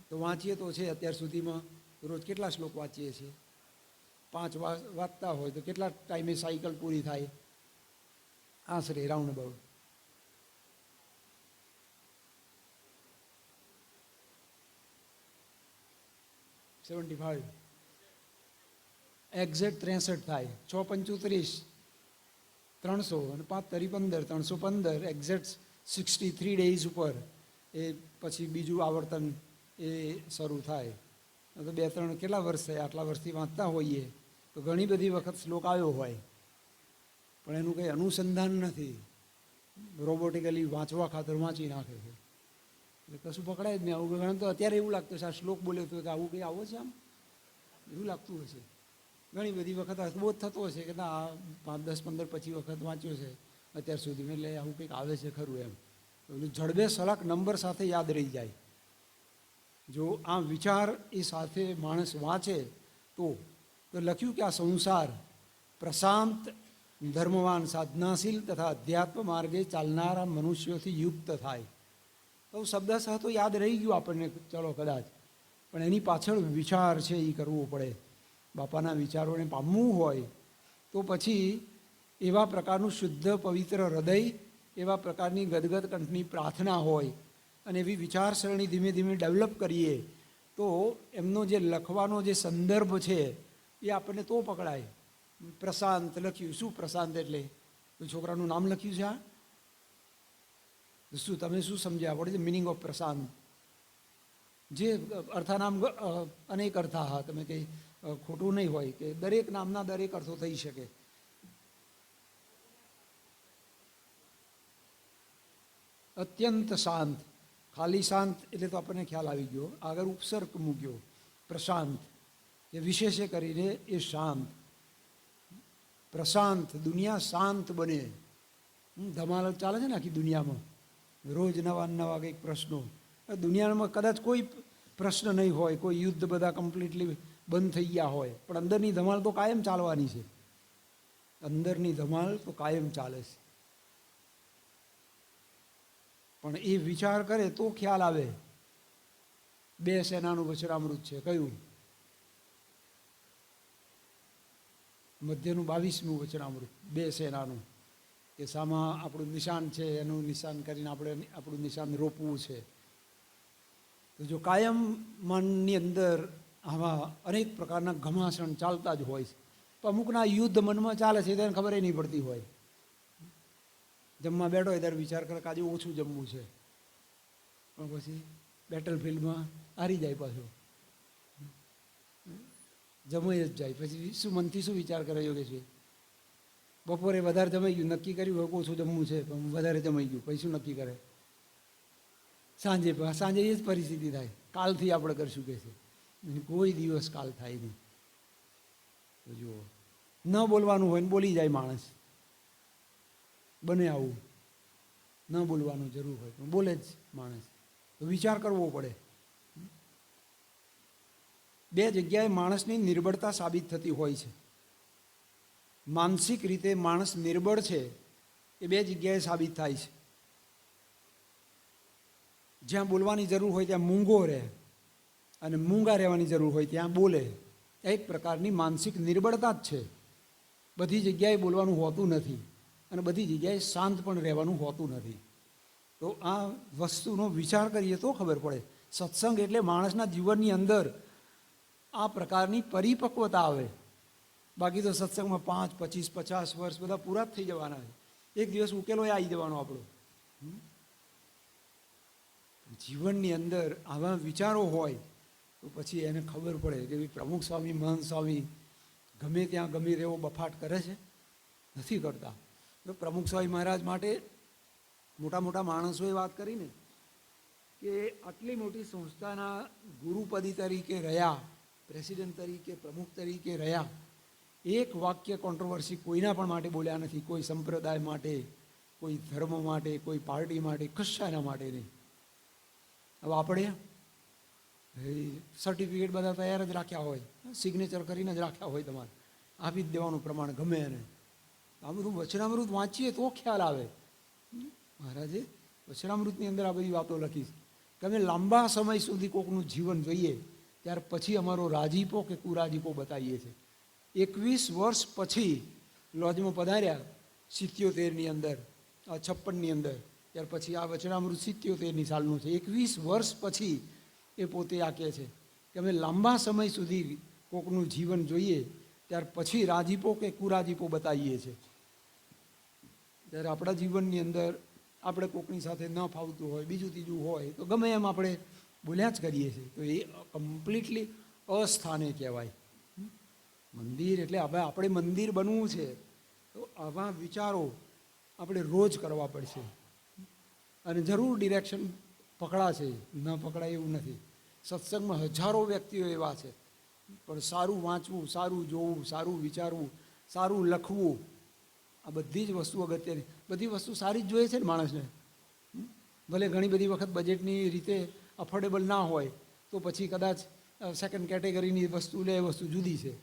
તો વાંચીએ તો છે. અત્યાર સુધીમાં રોજ કેટલા શ્લોક વાંચીએ છીએ? 5 વાંચતા હોય તો કેટલા ટાઈમે સાયકલ પૂરી થાય? આશરે રાઉન્ડ અબાઉટ 75, એક્ઝેક્ટ 63 થાય. 6 35 300 અને 5 તરી 15, 315, એક્ઝેક્ટ 63 ડેઝ ઉપર એ પછી બીજું આવર્તન એ શરૂ થાય. તો 2-3 કેટલા વર્ષ થયા? આટલા વર્ષથી વાંચતા હોઈએ તો ઘણી બધી વખત શ્લોક આવ્યો હોય, પણ એનું કંઈ અનુસંધાન નથી. રોબોટિકલી વાંચવા ખાતર વાંચી નાખે છે, એટલે કશું પકડાય જ નહીં. આવું ઘણા તો અત્યારે એવું લાગતું છે આ શ્લોક બોલ્યો તો કે આવું કંઈ આવો છે, આમ એવું લાગતું હશે. ઘણી બધી વખત અર્થબોધ થતો હશે કે ના, 5, 10, 15, 25 વખત વાંચ્યો છે અત્યાર સુધી, એટલે આવું કંઈક આવે છે ખરું એમ. જડબે સલાક નંબર સાથે યાદ રહી જાય. જો આ વિચાર એ સાથે માણસ વાંચે તો લખ્યું કે આ સંસાર પ્રશાંત, ધર્મવાન, સાધનાશીલ તથા અધ્યાત્મ માર્ગે ચાલનારા મનુષ્યોથી યુક્ત થાય. તો શબ્દશઃ તો યાદ રહી ગયું આપણને, ચલો કદાચ, પણ એની પાછળ વિચાર છે એ કરવો પડે. બાપાના વિચારોને પામવું હોય તો પછી એવા પ્રકારનું શુદ્ધ પવિત્ર હૃદય, એવા પ્રકારની ગદગદ કંઠની પ્રાર્થના હોય અને એવી વિચારસરણી ધીમે ધીમે ડેવલપ કરીએ તો એમનો જે લખવાનો જે સંદર્ભ છે એ આપણને તો પકડાય. પ્રશાંત લખ્યું, શું પ્રશાંત એટલે? કોઈ છોકરાનું નામ લખ્યું છે? આ શું તમે શું સમજ્યા? What is the meaning of prashant? જે અર્થાનામ અનેક અર્થા, હા, તમે કંઈ ખોટું નહીં હોય કે દરેક નામના દરેક અર્થો થઈ શકે. અત્યંત શાંત, ખાલી શાંત એટલે તો આપણને ખ્યાલ આવી ગયો. આગળ ઉપસર્ગ મૂક્યો પ્રશાંત, કે વિશેષે કરીને એ શાંત. પ્રશાંત, દુનિયા શાંત બને. ધમાલ ચાલે છે ને આખી દુનિયામાં, રોજ નવા નવા કંઈક પ્રશ્નો. દુનિયામાં કદાચ કોઈ પ્રશ્ન નહીં હોય, કોઈ યુદ્ધ બધા કમ્પ્લીટલી બંધ થઈ ગયા હોય, પણ અંદરની ધમાલ તો કાયમ ચાલવાની છે. અંદરની ધમાલ તો કાયમ ચાલે છે. પણ એ વિચાર કરે તો ખ્યાલ આવે. 2 સેનાનું વચનામૃત છે. કયું? મધ્યનું 22મું વચનામૃત, 2 સેનાનું, કે સામા આપણું નિશાન છે, એનું નિશાન કરીને આપણે આપણું નિશાન રોપવું છે. તો જો કાયમ મનની અંદર આવા અનેક પ્રકારના ઘમાસણ ચાલતા જ હોય છે. તો અમુકના યુદ્ધ મનમાં ચાલે છે તેને ખબર નહીં પડતી હોય. જમવા બેઠો હોય ત્યારે વિચાર કરે કે આજે ઓછું જમવું છે, પણ પછી બેટલફિલ્ડમાં હારી જાય, પાછો જમાઈ જ જાય. પછી શું મનથી શું વિચાર કરે યોગેશભાઈ? બપોરે વધારે જમાઈ ગયું, નક્કી કર્યું હોય ઓછું જમવું છે, પણ વધારે જમાઈ ગયું, પછી શું નક્કી કરે? સાંજે એ જ પરિસ્થિતિ થાય. કાલથી આપણે કરશું કે છે, કોઈ દિવસ કાલ થાય નહીં. તો જુઓ, ન બોલવાનું હોય ને બોલી જાય માણસ. બને આવું, ન બોલવાનું જરૂર હોય પણ બોલે જ માણસ. તો વિચાર કરવો પડે. 2 જગ્યાએ માણસની નિર્બળતા સાબિત થતી હોય છે. માનસિક રીતે માણસ નિર્બળ છે એ 2 જગ્યાએ સાબિત થાય છે. જ્યાં બોલવાની જરૂર હોય ત્યાં મૂંગો રહે, અને મૂંગા રહેવાની જરૂર હોય ત્યાં બોલે. એક પ્રકારની માનસિક નિર્બળતા જ છે. બધી જગ્યાએ બોલવાનું હોતું નથી, અને બધી જગ્યાએ શાંત પણ રહેવાનું હોતું નથી. તો આ વસ્તુનો વિચાર કરીએ તો ખબર પડે. સત્સંગ એટલે માણસના જીવનની અંદર આ પ્રકારની પરિપક્વતા આવે. બાકી તો સત્સંગમાં 5, 25, 50 વર્ષ બધા પૂરા જ થઈ જવાના છે. એક દિવસ ઉકેલો આવી જવાનો આપણો. જીવનની અંદર આવા વિચારો હોય તો પછી એને ખબર પડે કે પ્રમુખ સ્વામી, મહંત સ્વામી ગમે ત્યાં ગમે તેવો બફાટ કરે છે? નથી કરતા. તો પ્રમુખ સ્વામી મહારાજ માટે મોટા મોટા માણસોએ વાત કરીને કે આટલી મોટી સંસ્થાના ગુરુપદી તરીકે રહ્યા, પ્રેસિડેન્ટ તરીકે, પ્રમુખ તરીકે રહ્યા, એક વાક્ય કોન્ટ્રોવર્સી કોઈના પણ માટે બોલ્યા નથી. કોઈ સંપ્રદાય માટે, કોઈ ધર્મ માટે, કોઈ પાર્ટી માટે, કશાના માટે નહીં. હવે આપણે સર્ટિફિકેટ બધા તૈયાર જ રાખ્યા હોય, સિગ્નેચર કરીને જ રાખ્યા હોય, તમારે આપી જ દેવાનું પ્રમાણ ગમે એને. આ બધું વચનામૃત વાંચીએ તો ખ્યાલ આવે. મહારાજે વચનામૃતની અંદર આ બધી વાતો લખી કે અમે લાંબા સમય સુધી કોકનું જીવન જોઈએ ત્યાર પછી અમારો રાજીપો કે કુરાજીપો બતાવીએ છીએ. 21 વર્ષ પછી લોજમાં પધાર્યા 77ની અંદર, 56ની અંદર, ત્યાર પછી આ વચનામૃત 77ની સાલનું છે. 21 વર્ષ પછી એ પોતે આ કહે છે કે અમે લાંબા સમય સુધી કોકનું જીવન જોઈએ ત્યાર પછી રાજીપો કે કુરાજીપો બતાવીએ છીએ. ત્યારે આપણા જીવનની અંદર આપણે કોકની સાથે ન ફાવતું હોય, બીજું ત્રીજું હોય, તો ગમે એમ આપણે બોલ્યા જ કરીએ છીએ. તો એ કમ્પ્લીટલી અસ્થાને કહેવાય. મંદિર એટલે હવે આપણે મંદિર બનવું છે તો આવા વિચારો આપણે રોજ કરવા પડશે. અને જરૂર ડિરેક્શન પકડાશે, ન પકડાય એવું નથી. સત્સંગમાં હજારો વ્યક્તિઓ એવા છે, પણ સારું વાંચવું, સારું જોવું, સારું વિચારવું, સારું લખવું, આ બધી જ વસ્તુ અગત્યની. બધી વસ્તુ સારી જ જોઈએ છે ને માણસને. ભલે ઘણી બધી વખત બજેટની રીતે અફોર્ડેબલ ના હોય તો પછી કદાચ સેકન્ડ કેટેગરીની વસ્તુ લે, એ વસ્તુ જુદી છે.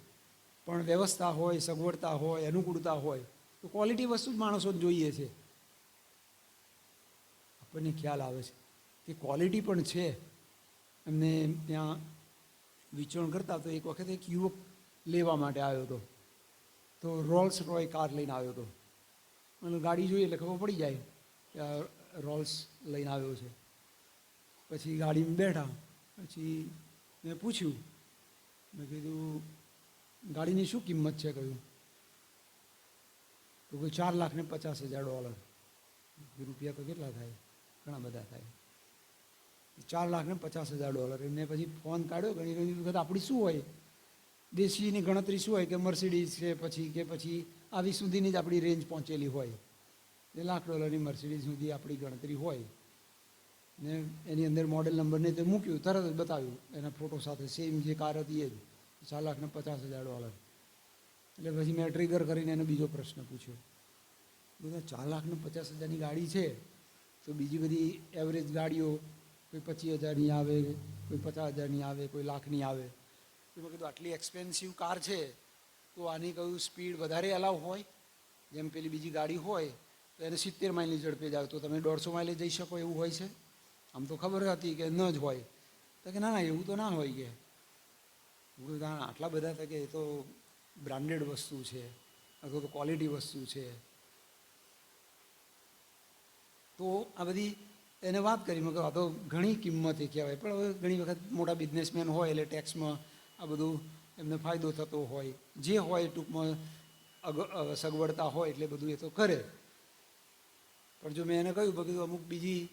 પણ વ્યવસ્થા હોય, સગવડતા હોય, અનુકૂળતા હોય તો ક્વોલિટી વસ્તુ જ માણસોને જોઈએ છે. આપણને ખ્યાલ આવે છે કે ક્વોલિટી પણ છે. એમને ત્યાં વિચરણ કરતા તો એક વખત એક યુવક લેવા માટે આવ્યો હતો. તો રોલ્સ રોય કાર લઈને આવ્યો હતો. મને ગાડી જોઈએ એટલે ખબર પડી જાય કે આ રોલ્સ લઈને આવ્યો છે. પછી ગાડીમાં બેઠા. પછી મેં પૂછ્યું, મેં કીધું ગાડીની શું કિંમત છે? કહ્યું તો કોઈ $4,50,000. રૂપિયા તો કેટલા થાય? ઘણા બધા થાય. $4,50,000. એમને પછી ફોન કાઢ્યો. ઘણી વખત આપણી શું હોય, દેશીની ગણતરી શું હોય કે મર્સિડીઝ છે, પછી આવી સુધીની જ આપણી રેન્જ પહોંચેલી હોય. $1,00,000ની મર્સિડીઝ સુધી આપણી ગણતરી હોય ને એની અંદર મોડેલ નંબરને તે મૂક્યું, તરત જ બતાવ્યું એના ફોટો સાથે, સેમ જે કાર હતી એ જ, $4,50,000. એટલે પછી મેં ટ્રિગર કરીને એને બીજો પ્રશ્ન પૂછ્યો. બધા $4,50,000ની ગાડી છે તો બીજી બધી એવરેજ ગાડીઓ કોઈ 25,000ની આવે, કોઈ 50,000ની આવે, કોઈ લાખની આવે. તો મેં કીધું આટલી એક્સપેન્સિવ કાર છે તો આની કહ્યું સ્પીડ વધારે અલાવ હોય? જેમ પેલી બીજી ગાડી હોય તો એને 70 માઇલની ઝડપે જાવ તો તમે 150 માઇલે જઈ શકો એવું હોય છે? આમ તો ખબર હતી કે ન જ હોય. તો કે ના એવું તો ના હોય. કે આટલા બધા હતા કે એ તો બ્રાન્ડેડ વસ્તુ છે અથવા તો ક્વોલિટી વસ્તુ છે. તો આ બધી એને વાત કરી. મેં કહ્યું આ તો ઘણી કિંમત એ કહેવાય, પણ હવે ઘણી વખત મોટા બિઝનેસમેન હોય એટલે ટેક્સમાં આ બધું એમને ફાયદો થતો હોય, જે હોય ટૂંકમાં સગવડતા હોય એટલે બધું એ તો કરે. પણ જો મેં એને કહ્યું બધું અમુક બીજી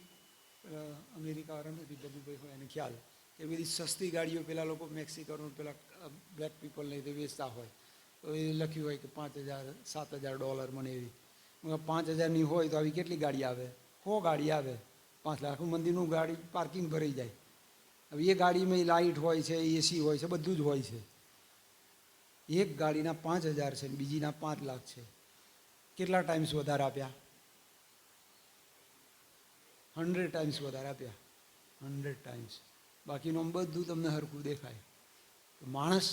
અમેરિકાવાળા નથી, બધુભાઈ હોય એને ખ્યાલ કે બધી સસ્તી ગાડીઓ પેલા લોકો મેક્સિકનો પેલા બ્લેક પીપલને તે વેચતા હોય તો એ લખ્યું હોય કે $5,000 $7,000 મને એવી. 5,000ની હોય તો આવી કેટલી ગાડી આવે? 100 ગાડી આવે. 5 લાખ મંદિરનું ગાડી પાર્કિંગ ભરાઈ જાય. હવે એ ગાડીમાં લાઇટ હોય છે, એસી હોય છે, બધું જ હોય છે. એક ગાડીના 5,000 છે, બીજીના 5 લાખ છે. કેટલા ટાઈમ્સ વધારે આપ્યા? 100 ટાઈમ્સ વધારે આપ્યા. 100 ટાઈમ્સ. બાકીનું બધું તમને હરખું દેખાય. તો માણસ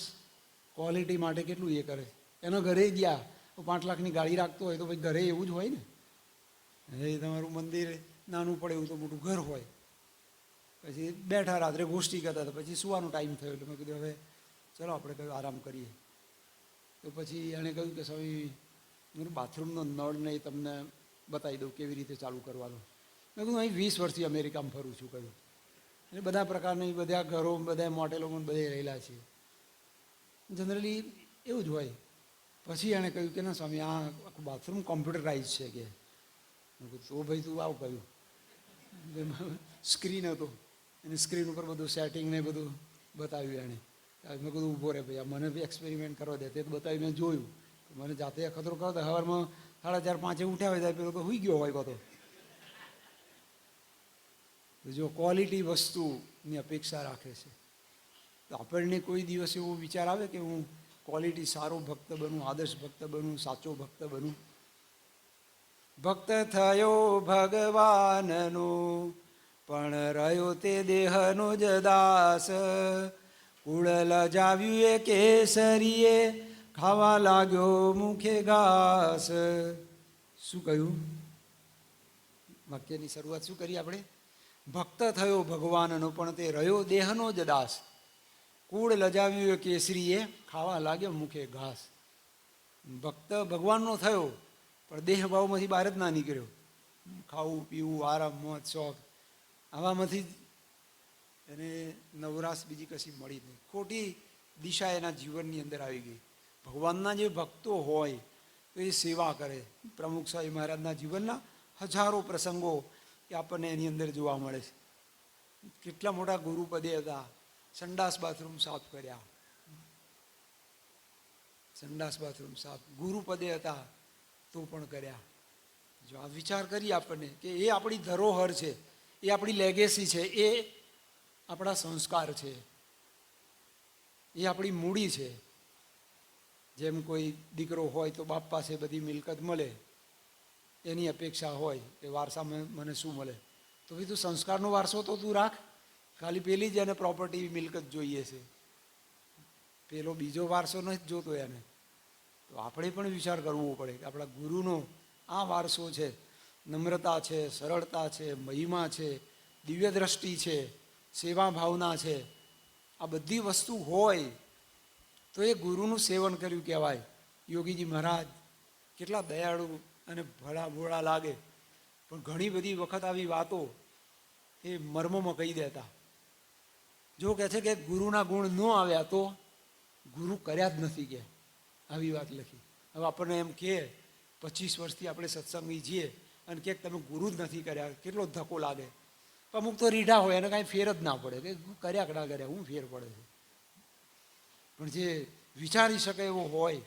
ક્વોલિટી માટે કેટલું એ કરે. એના ઘરે ગયા તો 5 લાખની ગાડી રાખતો હોય તો ભાઈ ઘરે એવું જ હોય ને. એ તમારું મંદિર નાનું પડે એવું તો મોટું ઘર હોય. પછી બેઠા રાત્રે ગોષ્ઠી કરતા હતા. પછી સુવાનો ટાઈમ થયો એટલે મેં કીધું હવે ચલો આપણે કહ્યું આરામ કરીએ. તો પછી એણે કહ્યું કે સ્વામી બાથરૂમનો નળ ને એ તમને બતાવી દઉં કેવી રીતે ચાલુ કરવાનું. મેં કીધું અહીં 20 વર્ષથી અમેરિકામાં ફરું છું. કહ્યું એટલે બધા પ્રકારની બધા ઘરો, બધા મોટેલોમાં બધે રહેલા છીએ. જનરલી એવું જ હોય. પછી એણે કહ્યું કે ના સ્વામી આ આખું બાથરૂમ કોમ્પ્યુટરાઇઝ છે કે. મેં કીધું તો ભાઈ તું આવ. કહ્યું સ્ક્રીન હતો, એની સ્ક્રીન ઉપર બધું સેટિંગ ને બધું બતાવ્યું એણે. મેં કીધું ઊભો રહે ભાઈ, મને બી એક્સપેરિમેન્ટ કરવા દે. તે બતાવી મેં જોયું. મને જાતે અખતરો કરો તો સવારમાં 4:30 5 ઉઠ્યા હોય પેલો તો સુઈ ગયો હોય કહો તો. જો ક્વોલિટી વસ્તુની અપેક્ષા રાખે છે તો આપણને કોઈ દિવસ એવો વિચાર આવે કે હું ક્વોલિટી સારો ભક્ત બનું, આદર્શ ભક્ત બનું, સાચો ભક્ત બનું. ભક્ત થયો ભગવાનનો પણ રહ્યો તે દેહનો જ દાસ. કુળ લજાવ્યું એ કેસરીએ ખાવા લાગ્યો મુખે ઘાસ. શું કહ્યું? વાક્યની શરૂઆત શું કરી આપણે? ભક્ત થયો ભગવાનનો પણ તે રહ્યો દેહનો જ દાસ. કુળ લજાવ્યું એ કેસરીએ ખાવા લાગ્યો મુખે ઘાસ. ભક્ત ભગવાનનો થયો પણ દેહ ભાવમાંથી બહાર જ ના નીકળ્યો. ખાવું પીવું, આરામ, મોજ શોખ આવામાંથી જ એને નવરાશ બીજી કશી મળી નહીં. ખોટી દિશા એના જીવનની અંદર આવી ગઈ. ભગવાનના જે ભક્તો હોય તો એ સેવા કરે. પ્રમુખ સ્વામી મહારાજના જીવનના હજારો પ્રસંગો કે આપણને એની અંદર જોવા મળે છે. કેટલા મોટા ગુરુપદે હતા. સંડાસ બાથરૂમ સાફ કર્યા, સંડાસ બાથરૂમ સાફ ગુરુપદે હતા તો પણ કર્યા. જો આ વિચાર કરીએ આપણને કે એ આપણી ધરોહર છે, એ આપણી લેગેસી છે, એ આપણા સંસ્કાર છે, એ આપણી મૂડી છે. જેમ કોઈ દીકરો હોય તો બાપ પાસે બધી મિલકત મળે, એની અપેક્ષા હોય કે વારસામાં મને શું મળે. તો ભાઈ તું સંસ્કારનો વારસો તો તું રાખ. ખાલી પેલી જ એને પ્રોપર્ટી મિલકત જોઈએ છે, પેલો બીજો વારસો નથી જોતો એને. તો આપણે પણ વિચાર કરવો પડે કે આપણા ગુરુનો આ વારસો છે. નમ્રતા છે, સરળતા છે, મહિમા છે, દિવ્ય દ્રષ્ટિ છે, સેવા ભાવના છે. આ બધી વસ્તુ હોય તો એ ગુરુનું સેવન કર્યું કહેવાય. યોગીજી મહારાજ કેટલા દયાળુ અને ભલા ભોળા લાગે, પણ ઘણી બધી વખત આવી વાતો એ મર્મમાં કહી દેતા. જો કહે છે કે ગુરુના ગુણ ન આવ્યા તો ગુરુ કર્યા જ નથી કે આવી વાત લખી. હવે આપણને એમ કહે 25 વર્ષથી આપણે સત્સંગી છીએ અને કે તમે ગુરુ જ નથી કર્યા, કેટલો ધક્કો લાગે. અમુક તો રીઢા હોય એને કાંઈ ફેર જ ના પડે કે કર્યા કે ના કર્યા, હું ફેર પડે છે. પણ જે વિચારી શકે એવો હોય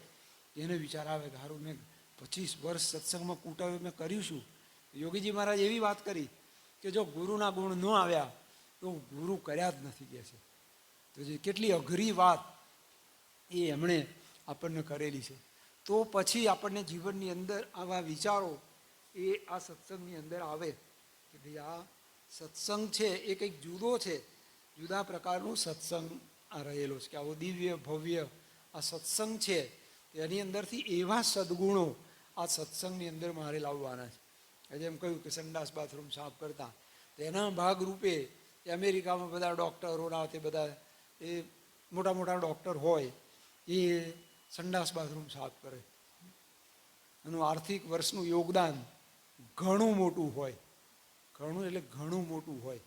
એને વિચાર આવે કે સારું મેં 25 વર્ષ સત્સંગમાં કૂટાવે મેં કર્યું શું. યોગીજી મહારાજ એવી વાત કરી કે જો ગુરુના ગુણ ન આવ્યા તો ગુરુ કર્યા જ નથી કહે છે. તો જે કેટલી અઘરી વાત એ એમણે આપણને કરેલી છે. તો પછી આપણને જીવનની અંદર આવા વિચારો એ આ સત્સંગની અંદર આવે કે ભાઈ આ સત્સંગ છે એ કંઈક જુદો છે, જુદા પ્રકારનું સત્સંગ આ રહેલો છે કે આવો દિવ્ય ભવ્ય આ સત્સંગ છે. એની અંદરથી એવા સદગુણો આ સત્સંગની અંદર મારે લાવવાના છે. આજે એમ કહ્યું કે સંડાસ બાથરૂમ સાફ કરતા તેના ભાગરૂપે અમેરિકામાં બધા ડૉક્ટરોના તે બધા એ મોટા મોટા ડૉક્ટર હોય એ સંડાસ બાથરૂમ સાફ કરે. એનું આર્થિક વર્ષનું યોગદાન ઘણું મોટું હોય, ઘણું એટલે ઘણું મોટું હોય.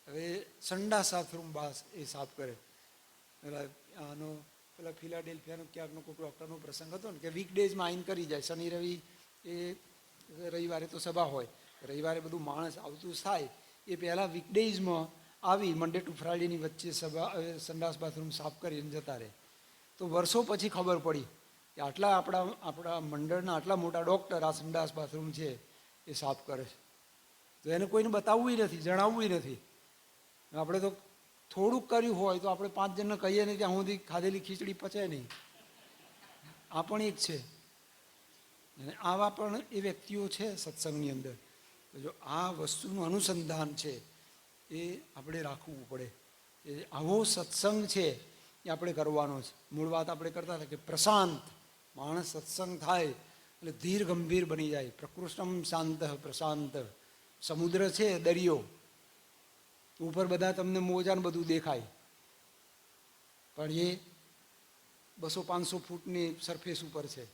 હવે સંડાસ બાથરૂમ એ સાફ કરે. આનો પેલા ફિલાડેલ્ફિયાનો ક્યાંકનો કોઈ ડૉક્ટરનો પ્રસંગ હતો ને કે વીકડેઝમાં આવીને કરી જાય. શનિ રવિ એ રવિવારે તો સભા હોય, રવિવારે બધું માણસ આવતું થાય એ પહેલાં વીકડેઝમાં આવી મંડે ટુ ફ્રાઈડેની વચ્ચે સભા સંડાસ બાથરૂમ સાફ કરીને જતા રહે. તો વર્ષો પછી ખબર પડી કે આપણા મંડળના આટલા મોટા ડૉક્ટર આ સંડાસ બાથરૂમ છે એ સાફ કરે છે. તો એને કોઈને બતાવવું નથી, જણાવવું નથી. આપણે તો થોડુંક કર્યું હોય તો આપણે 5 જણને કહીએ નહીં ત્યાં સુધી ખાધેલી ખીચડી પચે નહીં. આ પણ એક છે. અને આવા પણ એ વ્યક્તિઓ છે સત્સંગની અંદર. તો જો આ વસ્તુનું અનુસંધાન છે એ આપણે રાખવું પડે. એ આવો સત્સંગ છે એ આપણે કરવાનો છે. મૂળ વાત આપણે કરતા હતા કે પ્રશાંત માણસ સત્સંગ થાય એટલે ધીર ગંભીર બની જાય. પ્રકૃષ્ટમ શાંત પ્રશાંત. સમુદ્ર છે દરિયો, ઉપર બધા તમને મોજાને બધું દેખાય, પણ એ 200-500 ફૂટની સરફેસ ઉપર છે.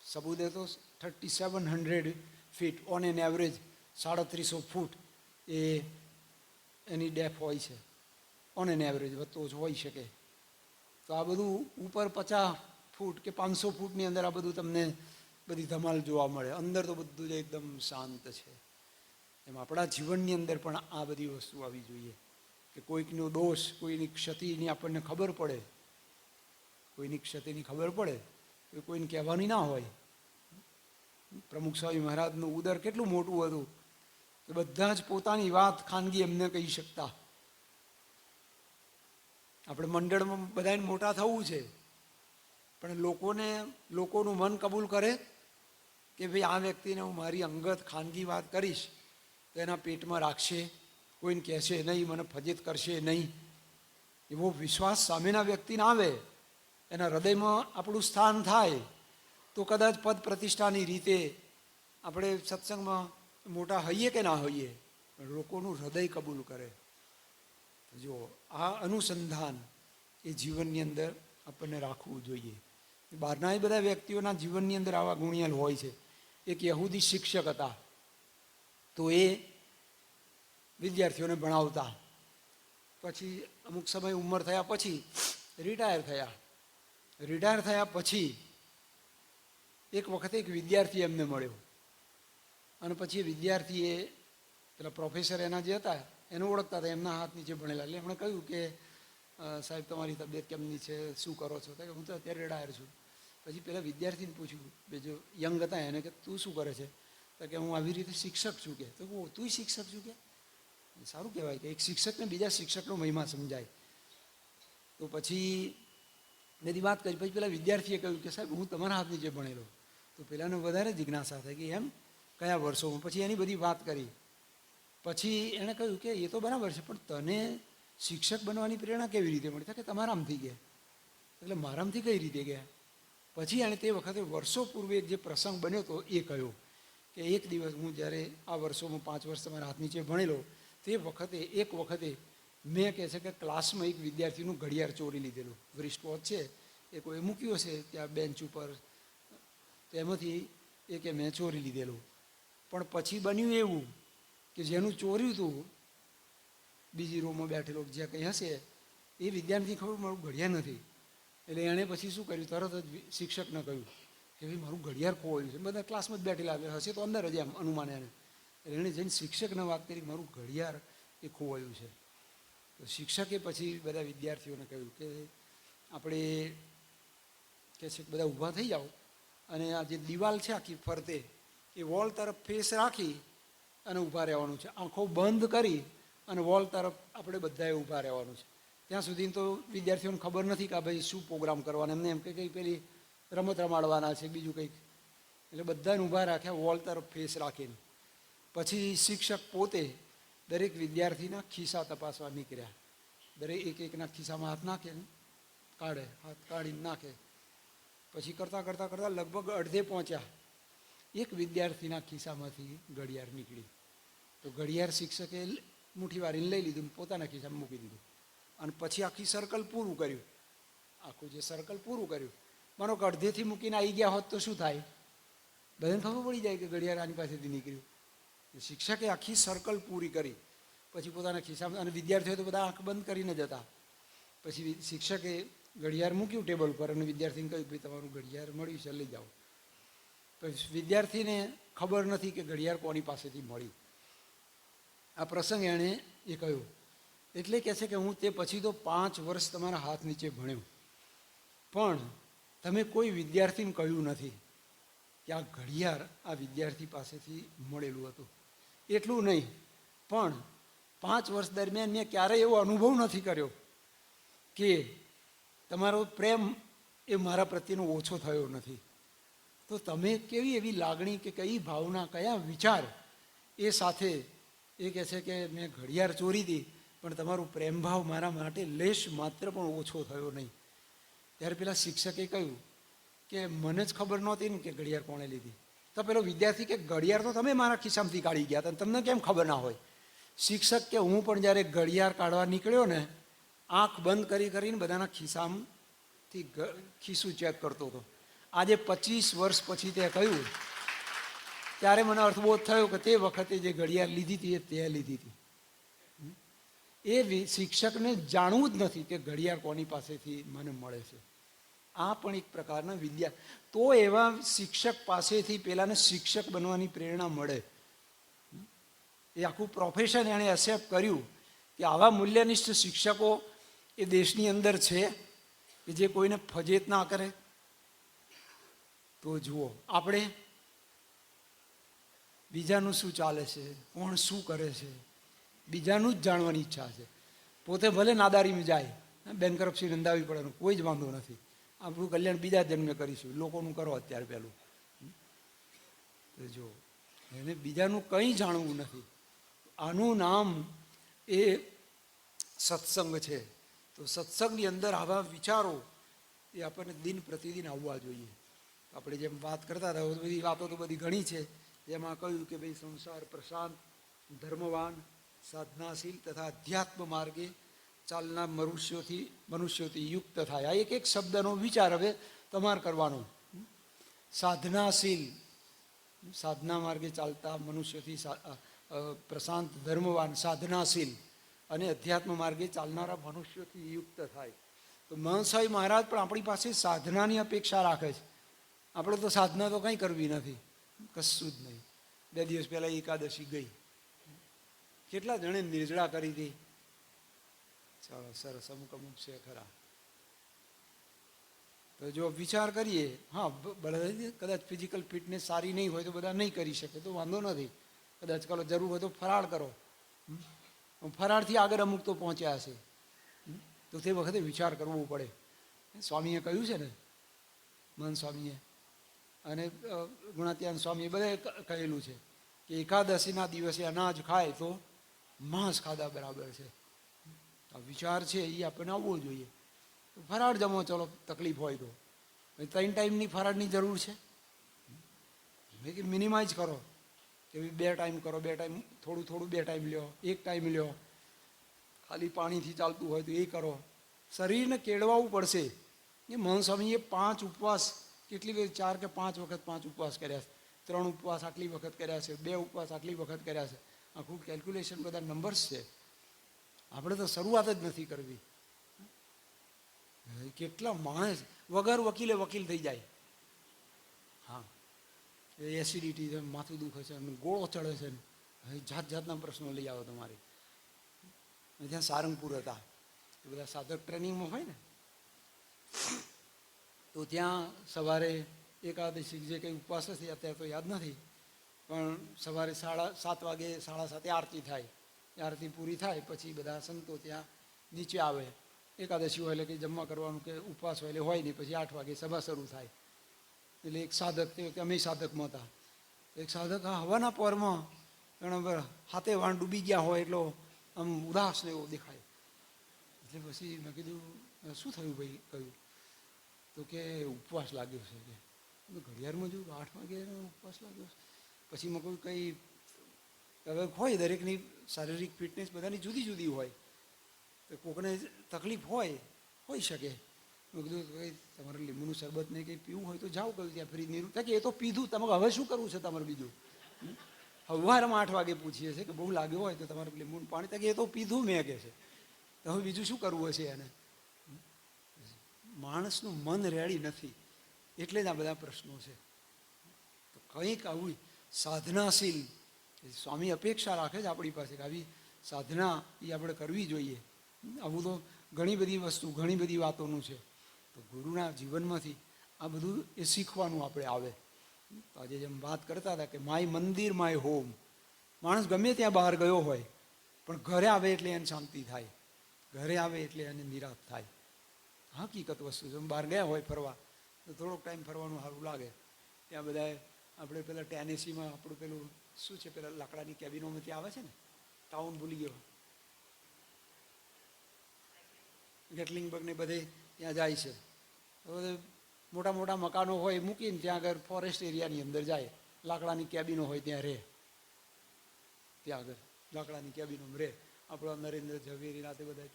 સમુદ્ર તો 3700 feet on an average 350 foot એ એની ડેપ્થ હોય છે ઓન એન એવરેજ, વધતો જ હોઈ શકે. તો આ બધું ઉપર 50 ફૂટ કે 500 ફૂટની અંદર આ બધું તમને બધી ધમાલ જોવા મળે. અંદર તો બધું જ એકદમ શાંત છે. એમ આપણા જીવનની અંદર પણ આ બધી વસ્તુ આવી જોઈએ કે કોઈકનો દોષ, કોઈની ક્ષતિની આપણને ખબર પડે, કોઈની ક્ષતિની ખબર પડે તો કોઈને કહેવાની ના હોય. પ્રમુખ સ્વામી મહારાજનું ઉદર કેટલું મોટું હતું કે બધા જ પોતાની વાત ખાનગી એમને કહી શકતા. આપણે મંડળમાં બધાને મોટા થવું છે, પણ લોકોનું મન કબૂલ કરે કે ભાઈ આ વ્યક્તિને હું મારી અંગત ખાનગી વાત કરીશ તો એના પેટમાં રાખશે, કોઈને કહેશે નહીં, મને ફજેત કરશે નહીં. એવો વિશ્વાસ સામેના વ્યક્તિને આવે, એના હૃદયમાં આપણું સ્થાન થાય તો કદાચ પદ પ્રતિષ્ઠાની રીતે આપણે સત્સંગમાં મોટા હોઈએ કે ના હોઈએ, લોકોનું હૃદય કબૂલ કરે. જો આ અનુસંધાન એ જીવનની અંદર આપણને રાખવું જોઈએ. બહારના એ બધા વ્યક્તિઓના જીવનની અંદર આવા ગુણિયલ હોય છે. એક યહૂદી શિક્ષક હતા, તો એ વિદ્યાર્થીઓને ભણાવતા. પછી અમુક સમય ઉંમર થયા પછી રિટાયર થયા. રિટાયર થયા પછી એક વખતે એક વિદ્યાર્થી એમને મળ્યો અને પછી એ વિદ્યાર્થીએ પેલા પ્રોફેસર એના જે હતા એને ઓળખતા હતા, એમના હાથ નીચે ભણેલા. એટલે એમણે કહ્યું કે સાહેબ તમારી તબિયત કેમની છે, શું કરો છો? તો હું તો અત્યારે રિટાયર છું. પછી પેલા વિદ્યાર્થીને પૂછ્યું, બીજો યંગ હતા એને, કે તું શું કરે છે? તો કે હું આવી રીતે શિક્ષક છું. કે તો તું શિક્ષક છું? કે સારું કહેવાય કે એક શિક્ષકને બીજા શિક્ષકનો મહિમા સમજાય. તો પછી બધી વાત કરી. પછી પેલા વિદ્યાર્થીએ કહ્યું કે સાહેબ હું તમારા હાથ નીચે ભણેલો. તો પેલાને વધારે જિજ્ઞાસા થઈ કે એમ કયા વર્ષોમાં? પછી એની બધી વાત કરી. પછી એણે કહ્યું કે એ તો બરાબર છે, પણ તને શિક્ષક બનવાની પ્રેરણા કેવી રીતે મળી? કે તમારામાંથી ગયા. એટલે મારામાંથી કઈ રીતે ગયા? પછી એણે તે વખતે વર્ષો પૂર્વે જે પ્રસંગ બન્યો હતો એ કહ્યો કે એક દિવસ હું જ્યારે આ વર્ષોમાં 5 વર્ષ તમારા હાથ નીચે ભણેલો તે વખતે એક વખતે મેં કહે છે કે ક્લાસમાં એક વિદ્યાર્થીનું ઘડિયાળ ચોરી લીધેલું, રિસ્ટ વોચ છે એ કોઈ મૂક્યો છે ત્યાં બેન્ચ ઉપર, તો એમાંથી એ કે મેં ચોરી લીધેલું. પણ પછી બન્યું એવું કે જેનું ચોર્યું હતું બીજી રૂમમાં બેઠેલો જ્યાં કંઈ હશે એ વિદ્યાર્થી ખબર મારું ઘડિયાળ નથી. એટલે એણે પછી શું કર્યું, તરત જ શિક્ષકને કહ્યું કે ભાઈ મારું ઘડિયાળ ખોવાયું છે. બધા ક્લાસમાં જ બેઠેલા હશે તો અંદર જ એમ અનુમાન એને. એટલે એણે જઈને શિક્ષકને વાત કરી મારું ઘડિયાળ એ ખોવાયું છે. તો શિક્ષકે પછી બધા વિદ્યાર્થીઓને કહ્યું કે આપણે કે છે બધા ઊભા થઈ જાઓ અને આ જે દિવાલ છે આખી ફરતે એ વોલ તરફ ફેસ રાખી અને ઊભા રહેવાનું છે. આંખો બંધ કરી અને વોલ તરફ આપણે બધાએ ઊભા રહેવાનું છે. ત્યાં સુધી તો વિદ્યાર્થીઓને ખબર નથી કે ભાઈ શું પ્રોગ્રામ કરવાનો, એમને એમ કે કંઈ પેલી રમત રમાડવાના છે બીજું કંઈક. એટલે બધાને ઊભા રાખ્યા વોલ તરફ ફેસ રાખીને. પછી શિક્ષક પોતે દરેક વિદ્યાર્થીના ખિસ્સા તપાસવા નીકળ્યા. દરેક એકના ખિસ્સામાં હાથ નાખે, કાઢે, હાથ કાઢીને નાખે. પછી કરતાં કરતાં કરતાં લગભગ અડધે પહોંચ્યા. એક વિદ્યાર્થીના ખિસ્સામાંથી ઘડિયાળ નીકળી. તો ઘડિયાળ શિક્ષકે મુઠ્ઠી વારીને લઈ લીધું, પોતાના ખિસ્સામાં મૂકી દીધું. અને પછી આખી સર્કલ પૂરું કર્યું. આખું જે સર્કલ પૂરું કર્યું, માનો કે અડધેથી મૂકીને આવી ગયા હોત તો શું થાય? બધાને ખબર પડી જાય કે ઘડિયાળ આની પાસેથી નીકળ્યું. શિક્ષકે આખી સર્કલ પૂરી કરી. પછી પોતાના ખિસ્સામાં, અને વિદ્યાર્થીઓ તો બધા આંખ બંધ કરીને જ હતા. પછી શિક્ષકે ઘડિયાળ મૂક્યું ટેબલ પર અને વિદ્યાર્થીને કહ્યું ભાઈ તમારું ઘડિયાળ મળ્યું છે, લઈ જાઓ. પછી વિદ્યાર્થીને ખબર નથી કે ઘડિયાળ કોની પાસેથી મળી. આ પ્રસંગ એણે એ કહ્યું. એટલે કહે છે કે હું તે પછી તો 5 વર્ષ તમારા હાથ નીચે ભણ્યો, પણ તમે કોઈ વિદ્યાર્થીને કહ્યું નથી કે આ ઘડિયાળ આ વિદ્યાર્થી પાસેથી મળેલું હતું. એટલું નહીં, પણ 5 વર્ષ દરમિયાન મેં ક્યારેય એવો અનુભવ નથી કર્યો કે તમારો પ્રેમ એ મારા પ્રત્યેનો ઓછો થયો નથી. તો તમે કેવી એવી લાગણી કે કઈ ભાવના, કયા વિચાર એ સાથે એ કહે છે કે મેં ઘડિયાળ ચોરી હતી પણ તમારો પ્રેમભાવ મારા માટે લેશ માત્ર પણ ઓછો થયો નહીં. ત્યારે પેલા શિક્ષકે કહ્યું કે મને જ ખબર નહોતી ને કે ઘડિયાળ કોણે લીધી. તો પેલો વિદ્યાર્થી કે ઘડિયાળ તો તમે મારા ખિસ્સામાંથી કાઢી ગયા હતા, તમને કેમ ખબર ના હોય? શિક્ષક કે હું પણ જ્યારે ઘડિયાળ કાઢવા નીકળ્યો ને, આંખ બંધ કરીને બધાના ખિસ્સામાંથી ખિસ્સું ચેક કરતો હતો. આજે 25 વર્ષ પછી તે કહ્યું, ત્યારે મને અર્થબોધ થયો કે તે વખતે જે ઘડિયાળ લીધી હતી એ તે લીધી હતી. એ શિક્ષકને જાણવું જ નથી કે ઘડિયાળ કોની પાસેથી મને મળે છે. આ પણ એક પ્રકારના વિદ્યા. તો એવા શિક્ષક પાસેથી પેલાને શિક્ષક બનવાની પ્રેરણા મળે. એ આખું પ્રોફેશન એણે એક્સેપ્ટ કર્યું કે આવા મૂલ્યનિષ્ઠ શિક્ષકો એ દેશની અંદર છે કે જે કોઈને ફજેત ના કરે. તો જુઓ, આપણે બીજાનું શું ચાલે છે, કોણ શું કરે છે, બીજાનું જ જાણવાની ઈચ્છા છે. પોતે ભલે નાદારીમાં જાય, બેન્કરપ્સી નોંધાવી પડે, કોઈ જ વાંધો નથી. આપણું કલ્યાણ બીજા જન્મે કરીશું, લોકોનું કરો અત્યારે પહેલું. તો જો એને બીજાનું કંઈ જાણવું નથી. આનું નામ એ સત્સંગ છે. તો સત્સંગની અંદર આવા વિચારો એ આપણને દિન પ્રતિદિન આવવા જોઈએ. આપણે જેમ વાત કરતા હતા, બધી વાતો તો બધી ઘણી છે. જેમાં કહ્યું કે ભાઈ સંસાર પ્રશાંત, ધર્મવાન, સાધનાશીલ તથા અધ્યાત્મ માર્ગે ચાલનાર મનુષ્યોથી યુક્ત થાય. આ એક શબ્દનો વિચાર હવે તમારે કરવાનો. સાધનાશીલ, સાધના માર્ગે ચાલતા મનુષ્યોથી પ્રશાંત, ધર્મવાન, સાધનાશીલ અને અધ્યાત્મ માર્ગે ચાલનારા મનુષ્યોથી યુક્ત થાય. તો મહંસાઈ મહારાજ પણ આપણી પાસે સાધનાની અપેક્ષા રાખે છે. આપણે તો સાધના તો કંઈ કરવી નથી, કશું જ નહીં. 2 દિવસ પહેલાં એકાદશી ગઈ, કેટલા જણે નિર્જળા કરી હતી. ચાલો સરસ, અમુક છે ખરા. તો જો વિચાર કરીએ, હા કદાચ ફિઝિકલ ફિટનેસ સારી નહીં હોય તો બધા નહીં કરી શકે, તો વાંધો નથી. કદાચ ચાલો જરૂર હોય તો ફરાળ કરો. ફરાળથી આગળ અમુક તો પહોંચ્યા હશે, તો તે વખતે વિચાર કરવો પડે. સ્વામીએ કહ્યું છે ને, મન સ્વામીએ અને ગુણાત્યાન સ્વામીએ બધાએ કહેલું છે કે એકાદશીના દિવસે અનાજ ખાય તો માંસ ખાધા બરાબર છે. આ વિચાર છે એ આપણને આવવો જોઈએ. ફરાળ જમો, ચલો તકલીફ હોય તો 3 ટાઈમની ફરાળની જરૂર છે. મિનિમાઇઝ કરો કે 2 ટાઈમ કરો, 2 ટાઈમ થોડું 2 ટાઈમ લ્યો, 1 ટાઈમ લ્યો. ખાલી પાણીથી ચાલતું હોય તો એ કરો. શરીરને કેળવાવું પડશે. એ મહંત સ્વામીએ 5 ઉપવાસ કેટલી વખત 4 કે 5 વખત 5 ઉપવાસ કર્યા છે, 3 ઉપવાસ આટલી વખત કર્યા છે, 2 ઉપવાસ આટલી વખત કર્યા છે. આખું કેલ્ક્યુલેશન બધા નંબર્સ છે. આપણે તો શરૂઆત જ નથી કરવી. કેટલા માણસ વગર વકીલે વકીલ થઈ જાય. હા, એસિડિટી છે, માથું દુખે છે, ગોળો ચડે છે, જાત જાતના પ્રશ્નો લઈ આવો તમારે. ત્યાં સારંગપુર હતા, એ બધા સાધક ટ્રેનિંગમાં હોય ને, તો ત્યાં સવારે એકાદશી જે કંઈ ઉપવાસ હતી અત્યારે તો યાદ નથી, પણ સવારે 7:30 વાગે 7:30 આરતી થાય. આરતી પૂરી થાય પછી બધા સંતો ત્યાં નીચે આવે. એકાદશી હોય એટલે કે જમવા કરવાનું કે ઉપવાસ હોય એટલે હોય નહીં. પછી 8 વાગે સભા શરૂ થાય. એટલે એક સાધક, તે વખતે અમે સાધકમાં હતા, એક સાધક આ હવાના પરમાં હાથે વાણ ડૂબી ગયા હોય એટલો આમ ઉદાસ ને એવો દેખાય. એટલે પછી મેં કીધું શું થયું ભાઈ? કહ્યું તો કે ઉપવાસ લાગ્યો છે. કે ઘડિયાળમાં જોયું 8 વાગે ઉપવાસ લાગ્યો છે. પછી મેં કહ્યું કંઈ હવે હોય, દરેકની શારીરિક ફિટનેસ બધાની જુદી જુદી હોય, તો કોકને તકલીફ હોઈ શકે. મેં કીધું કંઈ તમારે લીંબુનું શરબત નહીં કંઈ પીવું હોય તો જાઓ. કહ્યું ત્યાં ફ્રીજ નહીં કે એ તો પીધું, તમે હવે શું કરવું છે તમારે બીજું? સવારમાં 8 વાગે પૂછીએ છીએ કે બહુ લાગ્યો હોય તો તમારે લીંબુનું પાણી, કે એ તો પીધું મેં, કહે છે. તો હવે બીજું શું કરવું હશે એને? માણસનું મન રેડી નથી એટલે જ આ બધા પ્રશ્નો છે. તો કંઈક આવી સાધનાશીલ સ્વામી અપેક્ષા રાખે છે આપણી પાસે કે આવી સાધના એ આપણે કરવી જોઈએ. આવું તો ઘણી બધી વસ્તુ, ઘણી બધી વાતોનું છે. તો ગુરુના જીવનમાંથી આ બધું એ શીખવાનું આપણે આવે. તો આજે જેમ વાત કરતા હતા કે માય મંદિર માય હોમ, માણસ ગમે ત્યાં બહાર ગયો હોય પણ ઘરે આવે એટલે એને શાંતિ થાય, ઘરે આવે એટલે એને નિરાશ થાય. હકીકત વસ્તુ છે. બહાર ગયા હોય ફરવા તો થોડોક ટાઈમ ફરવાનું સારું લાગે. ત્યાં બધાએ આપણે પેલા ટેનેસીમાં આપણું પેલું શું છે, પેલા લાકડાની કેબિનોમાં ત્યાં આવે છે ને, ટાઉન ભૂલી ગયો, ગેટલિંગબર્ગ ને બધે ત્યાં જાય છે. તો મોટા મોટા મકાનો હોય મૂકીને ત્યાં આગળ ફોરેસ્ટ એરિયાની અંદર જાય, લાકડાની કેબિનો હોય ત્યાં રહે. ત્યાં આગળ લાકડાની કેબિનોમાં રહે. આપણો નરેન્દ્ર ઝવેરી રાતે બધા,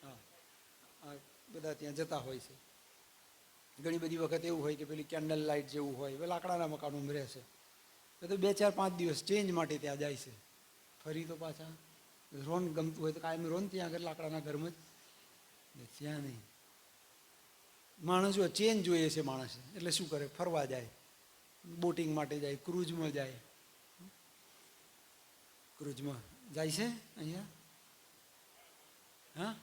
હા, બધા ત્યાં જતા હોય છે. ઘણી બધી વખત એવું હોય કે પેલી કેન્ડલ લાઇટ જેવું હોય, લાકડાના મકાનોમાં રહેશે. તો 2-4-5 દિવસ ચેન્જ માટે ત્યાં જાય છે. ફરી તો પાછા રોન ગમતું હોય તો કાયમ રોન ત્યાં આગળ લાકડાના ઘરમાં જ, ત્યાં નહીં. માણસ જો ચેન્જ જોઈએ છે માણસ, એટલે શું કરે? ફરવા જાય, બોટિંગ માટે જાય, ક્રૂઝમાં જાય. ક્રૂઝમાં જાય છે અહીંયા? હા,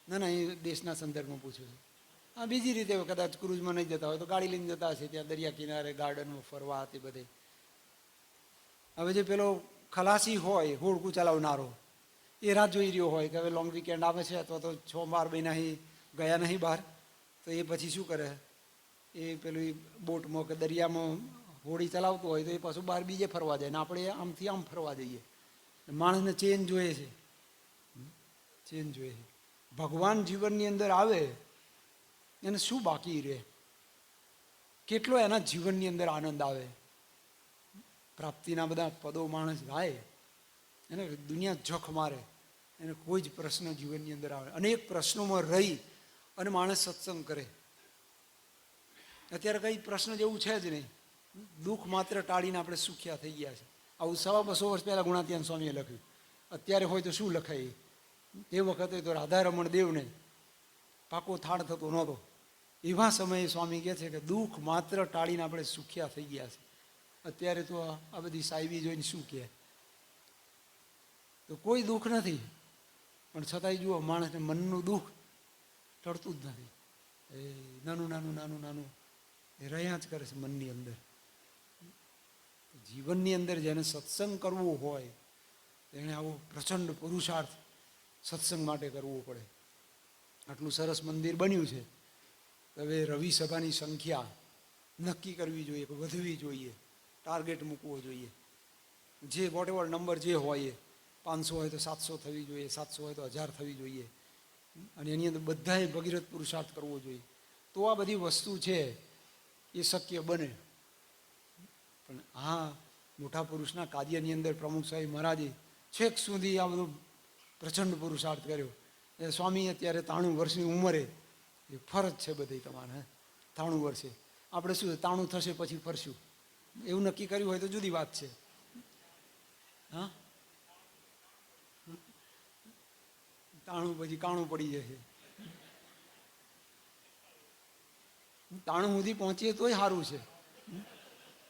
ના, એ દેશના સંદર્ભમાં પૂછું છું. હા, બીજી રીતે કદાચ ક્રૂઝમાં નહીં જતા હોય તો ગાડી લઈને જતા હશે ત્યાં દરિયા કિનારે, ગાર્ડનમાં ફરવા તે બધે. હવે જે પેલો ખલાસી હોય, હોડકું ચલાવનારો, એ રાત જોઈ રહ્યો હોય કે હવે લોંગ વીકેન્ડ આવે છે અથવા તો 6-12 મહિના ગયા નહીં બહાર, તો એ પછી શું કરે? એ પેલું બોટમાં કે દરિયામાં હોડી ચલાવતું હોય તો એ પાછું બહાર બીજે ફરવા જાય ને આપણે આમથી આમ ફરવા જઈએ. માણસને ચેન્જ જોઈએ છે, ચેન્જ જોઈએ છે. ભગવાન જીવનની અંદર આવે એને શું બાકી રહે? કેટલો એના જીવનની અંદર આનંદ આવે? પ્રાપ્તિના બધા પદો માણસ ગાય, એને દુનિયા જખ મારે, એને કોઈ જ પ્રશ્ન જીવનની અંદર આવે. અનેક પ્રશ્નોમાં રહી અને માણસ સત્સંગ કરે. અત્યારે કંઈ પ્રશ્ન જેવું છે જ નહીં. દુઃખ માત્ર ટાળીને આપણે સુખ્યા થઈ ગયા છે. આવું 250 વર્ષ પહેલાં ગુણાતીયન સ્વામીએ લખ્યું. અત્યારે હોય તો શું લખાય? એ વખતે તો રાધારમણ દેવને પાકો થાળ થતો નહોતો. એવા સમયે સ્વામી કહે છે કે દુઃખ માત્ર ટાળીને આપણે સુખ્યા થઈ ગયા છે. અત્યારે તો આ બધી સાહેબી જોઈને શું કહે? તો કોઈ દુઃખ નથી, પણ છતાંય જુઓ માણસને મનનું દુઃખ ટળતું જ નથી. એ નાનું નાનું નાનું નાનું એ રહ્યા જ કરે છે મનની અંદર. જીવનની અંદર જેને સત્સંગ કરવો હોય એને આવો પ્રચંડ પુરુષાર્થ સત્સંગ માટે કરવો પડે. આટલું સરસ મંદિર બન્યું છે, હવે રવિ સભાની સંખ્યા નક્કી કરવી જોઈએ, વધવી જોઈએ, ટાર્ગેટ મૂકવો જોઈએ. જે વોટ એવર નંબર જે હોય એ 500 હોય તો 700 થવી જોઈએ, 700 હોય તો 1000 થવી જોઈએ. અને એની અંદર બધાએ ભગીરથ પુરુષાર્થ કરવો જોઈએ. તો આ બધી વસ્તુ છે એ શક્ય બને. પણ આ મોટા પુરુષના કાર્યની અંદર પ્રમુખ સાહેબ મહારાજે છેક સુધી આ બધું પ્રચંડ પુરુષાર્થ કર્યો. એ સ્વામી અત્યારે 93 વર્ષની ઉંમરે એ ફરજ છે બધી તમારે. 93 વર્ષે આપણે શું 93 થશે પછી ફરશું એવું નક્કી કર્યું હોય તો જુદી વાત છે. હા, 93 પછી કાણું પડી જશે. 93 સુધી પહોંચીએ તોય સારું છે.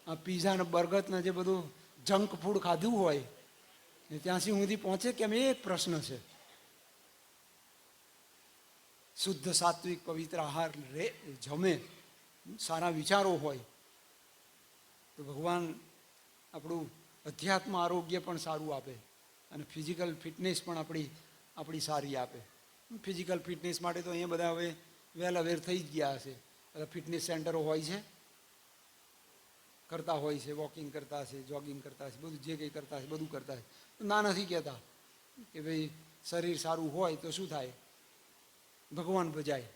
આ પીઝા ને બર્ગર ને જે બધું જંક ફૂડ ખાધું હોય ત્યાં સુધી પહોંચે કેમ એ એક પ્રશ્ન છે. શુદ્ધ સાત્વિક પવિત્ર આહાર જમે, સારા વિચારો હોય તો ભગવાન આપણું અધ્યાત્મ આરોગ્ય પણ સારું આપે અને ફિઝિકલ ફિટનેસ પણ આપણી સારી આપે. ફિઝિકલ ફિટનેસ માટે તો અહીંયા બધા હવે વેલ અવેર થઈ જ ગયા હશે. બધા ફિટનેસ સેન્ટરો હોય છે, કરતા હોય છે, વોકિંગ કરતા હશે, જોગિંગ કરતા હશે, બધું જે કંઈ કરતા હશે બધું કરતા હશે. ના નથી કહેતા કે ભાઈ શરીર સારું હોય તો શું થાય, ભગવાન ભજાય.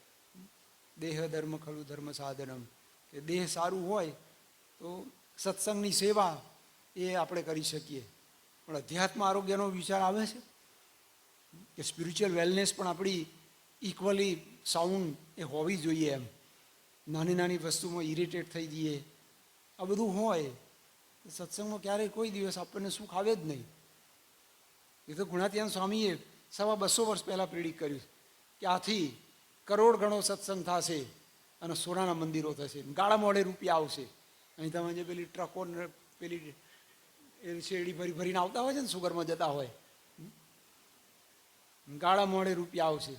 દેહ ધર્મ ખલું ધર્મ સાધનમ, કે દેહ સારું હોય તો સત્સંગની સેવા એ આપણે કરી શકીએ. પણ અધ્યાત્મ આરોગ્યનો વિચાર આવે છે કે સ્પિરિચ્યુઅલ વેલનેસ પણ આપણી ઇક્વલી સાઉન્ડ એ હોવી જોઈએ. એમ નાની નાની વસ્તુમાં ઇરિટેટ થઈ જઈએ આ બધું હોય સત્સંગમાં ક્યારેય કોઈ દિવસ આપણને સુખ આવે જ નહીં. એ તો ગુણાતીતાનંદ સ્વામીએ 250 વર્ષ પહેલાં પ્રેરિત કર્યું કે આથી કરોડ ગણો સત્સંગ થશે અને સોનાના મંદિરો થશે, ગાળા મોડે રૂપિયા આવશે. અહીં તમે જે પેલી ટ્રકો પેલી શેરડી ભરીને આવતા હોય છે ને, સુગરમાં જતા હોય, ગાળા મોડે રૂપિયા આવશે,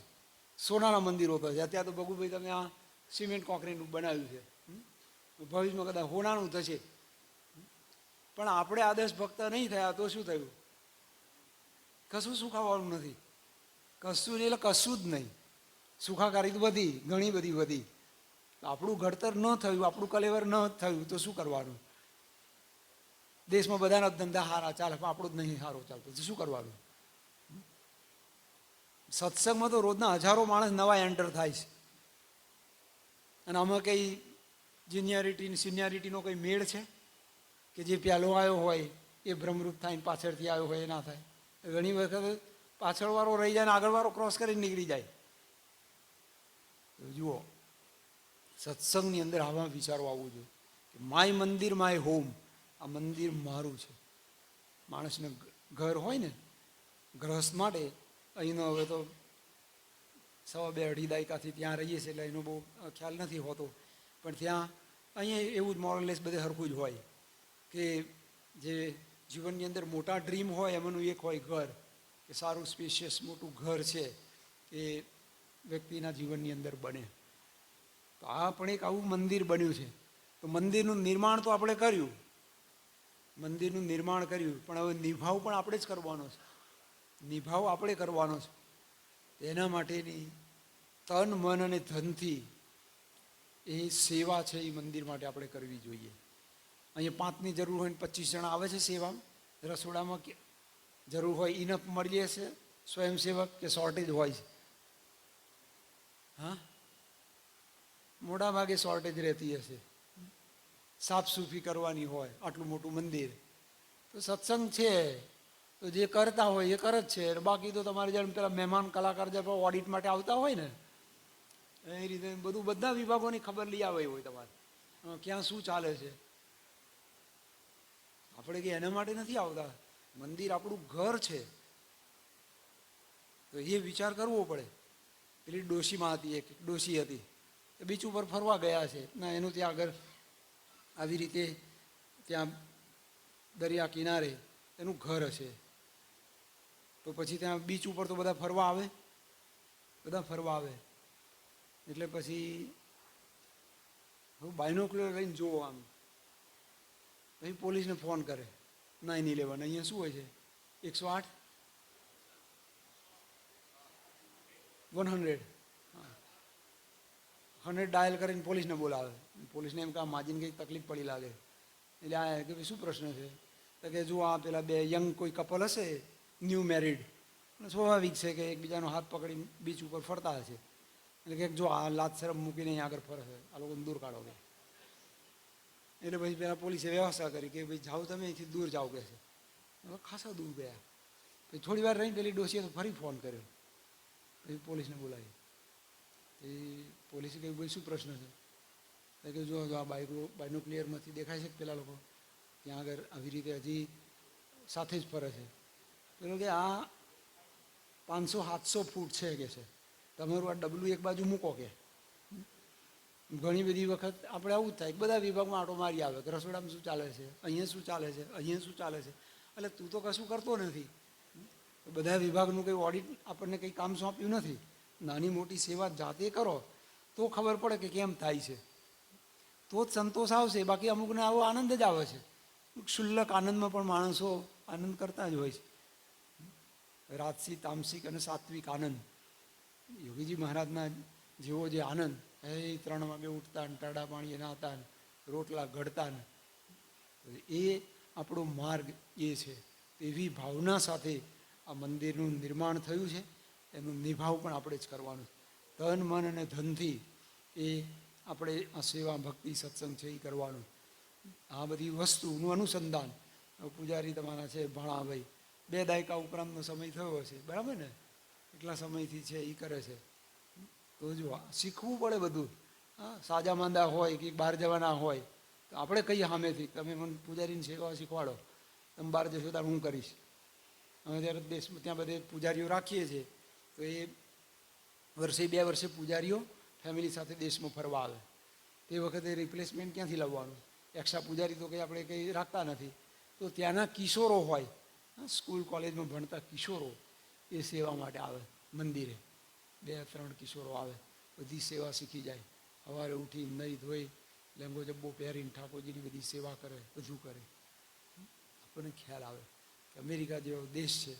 સોનાના મંદિરો થશે. અત્યારે તો ભગુભાઈ તમે આ સિમેન્ટ કોન્ક્રીટનું બનાવ્યું છે, ભવિષ્યમાં કદાચ હોનાનું થશે. પણ આપણે આદર્શ ભક્ત નહીં થયા તો શું થયું? કશું સુખાવાનું નથી. કશું નહીં એટલે કશું જ નહીં. સુખાકારી તો વધી, ઘણી બધી વધી. આપણું ઘડતર ન થયું, આપણું કલેવર ન થયું તો શું કરવાનું? દેશમાં બધાના ધંધા સારા ચાલે પણ આપણું જ નહીં સારો ચાલતો તો શું કરવાનું? સત્સંગમાં તો રોજના હજારો માણસ નવા એન્ટર થાય છે અને આમાં કંઈ જુનિયરિટી સિનિયરિટીનો કંઈ મેળ છે કે જે પહેલો આવ્યો હોય એ ભ્રમરૂપ થાય, પાછળથી આવ્યો હોય એ ના થાય. ઘણી વખત પાછળવાળો રહી જાય ને આગળવાળો ક્રોસ કરીને નીકળી જાય. જુઓ, સત્સંગની અંદર આવા વિચારો આવવું જોઈએ કે માય મંદિર માય હોમ, આ મંદિર મારું છે. માણસને ઘર હોય ને ગ્રહસ્થ માટે, અહીંનો હવે તો 2.5-2.5 દાયકાથી ત્યાં રહીએ છીએ એટલે એનો બહુ ખ્યાલ નથી હોતો, પણ ત્યાં અહીંયા એવું જ મોરલેસ બધે સરખું જ હોય કે જે જીવનની અંદર મોટા ડ્રીમ હોય એમાંનું એક હોય ઘર, કે સારું સ્પેશિયસ મોટું ઘર છે એ વ્યક્તિના જીવનની અંદર બને. તો આ પણ એક આવું મંદિર બન્યું છે. તો મંદિરનું નિર્માણ તો આપણે કર્યું, મંદિરનું નિર્માણ કર્યું, પણ હવે નિભાવ પણ આપણે જ કરવાનો છે. નિભાવ આપણે કરવાનો છે. એના માટેની તન મન અને ધનથી એ સેવા છે એ મંદિર માટે આપણે કરવી જોઈએ. અહીંયા 5ની જરૂર હોય ને 25 જણા આવે છે સેવામાં. રસોડામાં જરૂર હોય ઇનફ મળી જશે સ્વયંસેવક કે શોર્ટેજ હોય છે? હા, મોટા ભાગે શોર્ટેજ રહેતી હશે. સાફ સૂફી કરવાની હોય, આટલું મોટું મંદિર. તો સત્સંગ છે તો જે કરતા હોય એ કરે જ છે. બાકી તો તમારે જેમ પેલા મહેમાન કલાકાર જે ઓડિટ માટે આવતા હોય ને એ રીતે બધું બધા વિભાગોની ખબર લઈ આવે હોય તમારે ક્યાં શું ચાલે છે. આપણે કે એના માટે નથી આવતા. મંદિર આપણું ઘર છે તો એ વિચાર કરવો પડે. પેલી ડોશીમાં હતી, એક ડોશી હતી, એ બીચ ઉપર ફરવા ગયા છે ના, એનું ત્યાં આગળ આવી રીતે ત્યાં દરિયા કિનારે એનું ઘર હશે. તો પછી ત્યાં બીચ ઉપર તો બધા ફરવા આવે, બધા ફરવા આવે એટલે પછી બાયનોક્યુલર લઈને જોવો આમ, પછી પોલીસને ફોન કરે 911. અહીંયા શું હોય છે 108 100 100 ડાયલ કરીને પોલીસને બોલાવે. પોલીસને એમ કે માજીને કંઈક તકલીફ પડી લાગે એટલે આ કે ભાઈ શું પ્રશ્ન છે? તો કે જો આ પેલા બે યંગ કોઈ કપલ હશે, ન્યૂ મેરિડ, સ્વાભાવિક છે કે એકબીજાનો હાથ પકડીને બીચ ઉપર ફરતા હશે. એટલે કે જો આ લાત શરમ મૂકીને અહીં આગળ ફરશે, આ લોકોને દૂર કાઢો કે. એટલે પછી પેલા પોલીસે વ્યવસ્થા કરી કે ભાઈ જાઓ તમે અહીંથી દૂર જાઓ કે છે. ખાસા દૂર ગયા. પછી થોડી વાર રહી પેલી ડોસીએ તો ફરી ફોન કર્યો, પછી પોલીસને બોલાવી. એ પોલીસે કહ્યું ભાઈ શું પ્રશ્ન છે? કે જો આ બાયનોક્લિયરમાંથી દેખાય છે કે પેલા લોકો ત્યાં આગળ આવી રીતે હજી સાથે જ ફરે છે. પેલો કે આ 500-700 ફૂટ છે કે છે, તમારું આ ડબલું એક બાજુ મૂકો કે. ઘણી બધી વખત આપણે આવું જ થાય, બધા વિભાગમાં આંટો મારી આવે કે રસોડામાં શું ચાલે છે, અહીંયા શું ચાલે છે, અહીંયા શું ચાલે છે. એટલે તું તો કશું કરતો નથી. બધા વિભાગનું કંઈ ઓડિટ આપણને કંઈ કામ સોંપ્યું નથી. નાની મોટી સેવા જાતે કરો તો ખબર પડે કે કેમ થાય છે, તો જ સંતોષ આવશે. બાકી અમુકને આવો આનંદ જ આવે છે. ક્ષુલ્લક આનંદમાં પણ માણસો આનંદ કરતા જ હોય છે. રાજસી, તામસિક અને સાત્વિક આનંદ. યોગીજી મહારાજના જેવો જે આનંદ, એ 3 વાગે ઉઠતા ને ટાઢા પાણીએ નાતા ને રોટલા ઘડતા ને, એ આપણો માર્ગ એ છે. એવી ભાવના સાથે આ મંદિરનું નિર્માણ થયું છે. એનું નિભાવ પણ આપણે જ કરવાનું. તન, મન અને ધનથી એ આપણે આ સેવા, ભક્તિ, સત્સંગ છે એ કરવાનું. આ બધી વસ્તુનું અનુસંધાન પૂજારી તમારા છે ભાણાભાઈ, 2 દાયકા ઉપરાંતનો સમય થયો હશે, બરાબર ને? એટલા સમયથી છે એ કરે છે. તો જો શીખવું પડે બધું. હા, સાજા માંદા હોય કે બહાર જવાના હોય તો આપણે કહીએ સામેથી તમે મને પૂજારીની સેવા શીખવાડો, તમે બહાર જશો ત્યારે હું કરીશ. અમે ત્યારે દેશમાં ત્યાં બધે પૂજારીઓ રાખીએ છીએ, તો એ વર્ષે 2 વર્ષે પૂજારીઓ ફેમિલી સાથે દેશમાં ફરવા આવે. તે વખતે રિપ્લેસમેન્ટ ક્યાંથી લાવવાનું? એક્સ્ટ્રા પૂજારી તો કંઈ આપણે કંઈ રાખતા નથી. તો ત્યાંના કિશોરો હોય, સ્કૂલ કોલેજમાં ભણતા કિશોરો, એ સેવા માટે આવે મંદિરે. 2-3 કિશોરો આવે, બધી સેવા શીખી જાય. સવારે ઉઠી નહીં ધોઈ લેંગો જબ્બો પહેરીને ઠાકોરજીની બધી સેવા કરે, બધું કરે. આપણને ખ્યાલ આવે કે અમેરિકા જેવો દેશ છે,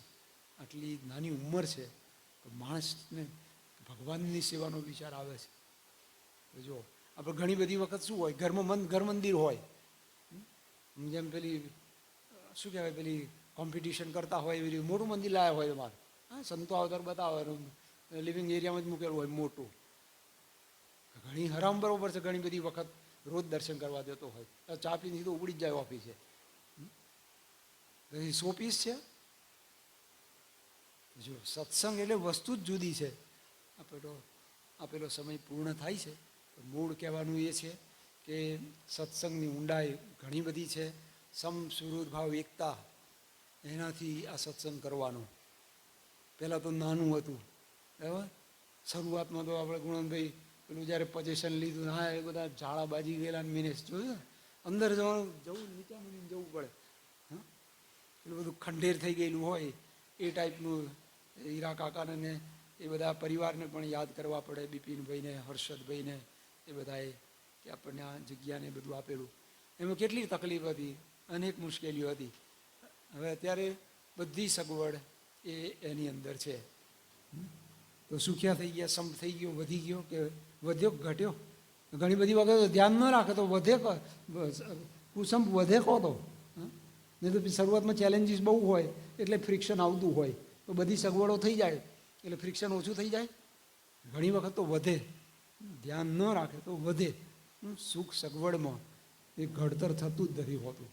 આટલી નાની ઉંમર છે, તો માણસને ભગવાનની સેવાનો વિચાર આવે છે. જો આપણે ઘણી બધી વખત શું હોય, ઘરમાં ઘર મંદિર હોય, જેમ પેલી શું કહેવાય, પેલી કોમ્પિટિશન કરતા હોય એવી મોટું મંદિર લાવ્યા હોય તમારે. હા, સંતો અવતાર બતાવે, લિવિંગ એરિયામાં જ મૂકેલું હોય મોટું. ઘણી હરામ બરોબર છે. ઘણી બધી વખત રોજ દર્શન કરવા દેતો હોય, ચા પીને તો ઉગડી જ જાય ઓફિસે. શોપીસ છે. જો સત્સંગ એટલે વસ્તુ જ જુદી છે. આપેલો સમય પૂર્ણ થાય છે. મૂળ કહેવાનું એ છે કે સત્સંગની ઊંડાઈ ઘણી બધી છે. સમ, સુહૃદ ભાવ, એકતા, એનાથી આ સત્સંગ કરવાનો. પહેલાં તો નાનું હતું, બરાબર. શરૂઆતમાં તો આપણે ગુણવંતભાઈ પેલું જ્યારે પોઝિશન લીધું, હા, એ બધા ઝાડા બાજી ગયેલા મિનેસ જોયું, અંદર જવું નીચે મૂકીને જવું પડે. હા, પેલું બધું ખંડેર થઈ ગયેલું હોય એ ટાઈપનું. હીરા કાકાને એ બધા પરિવારને પણ યાદ કરવા પડે, બિપિનભાઈને, હર્ષદભાઈને, એ બધાએ કે આપણને આ જગ્યાને બધું આપેલું. એમાં કેટલી તકલીફ હતી, અનેક મુશ્કેલીઓ હતી. હવે અત્યારે બધી સગવડ એ એની અંદર છે. તો સુખ્યા થઈ ગયા, સંપ થઈ ગયો, વધી ગયો કે વધ્યો ઘટ્યો? ઘણી બધી વખત ધ્યાન ન રાખે તો વધે, કુસંપ વધે કહો તો. નહીં તો શરૂઆતમાં ચેલેન્જીસ બહુ હોય એટલે ફ્રિક્શન આવતું હોય, તો બધી સગવડો થઈ જાય એટલે ફ્રિક્શન ઓછું થઈ જાય. ઘણી વખત તો વધે, ધ્યાન ન રાખે તો વધે. સુખ સગવડમાં એ ઘડતર થતું જ નથી હોતું.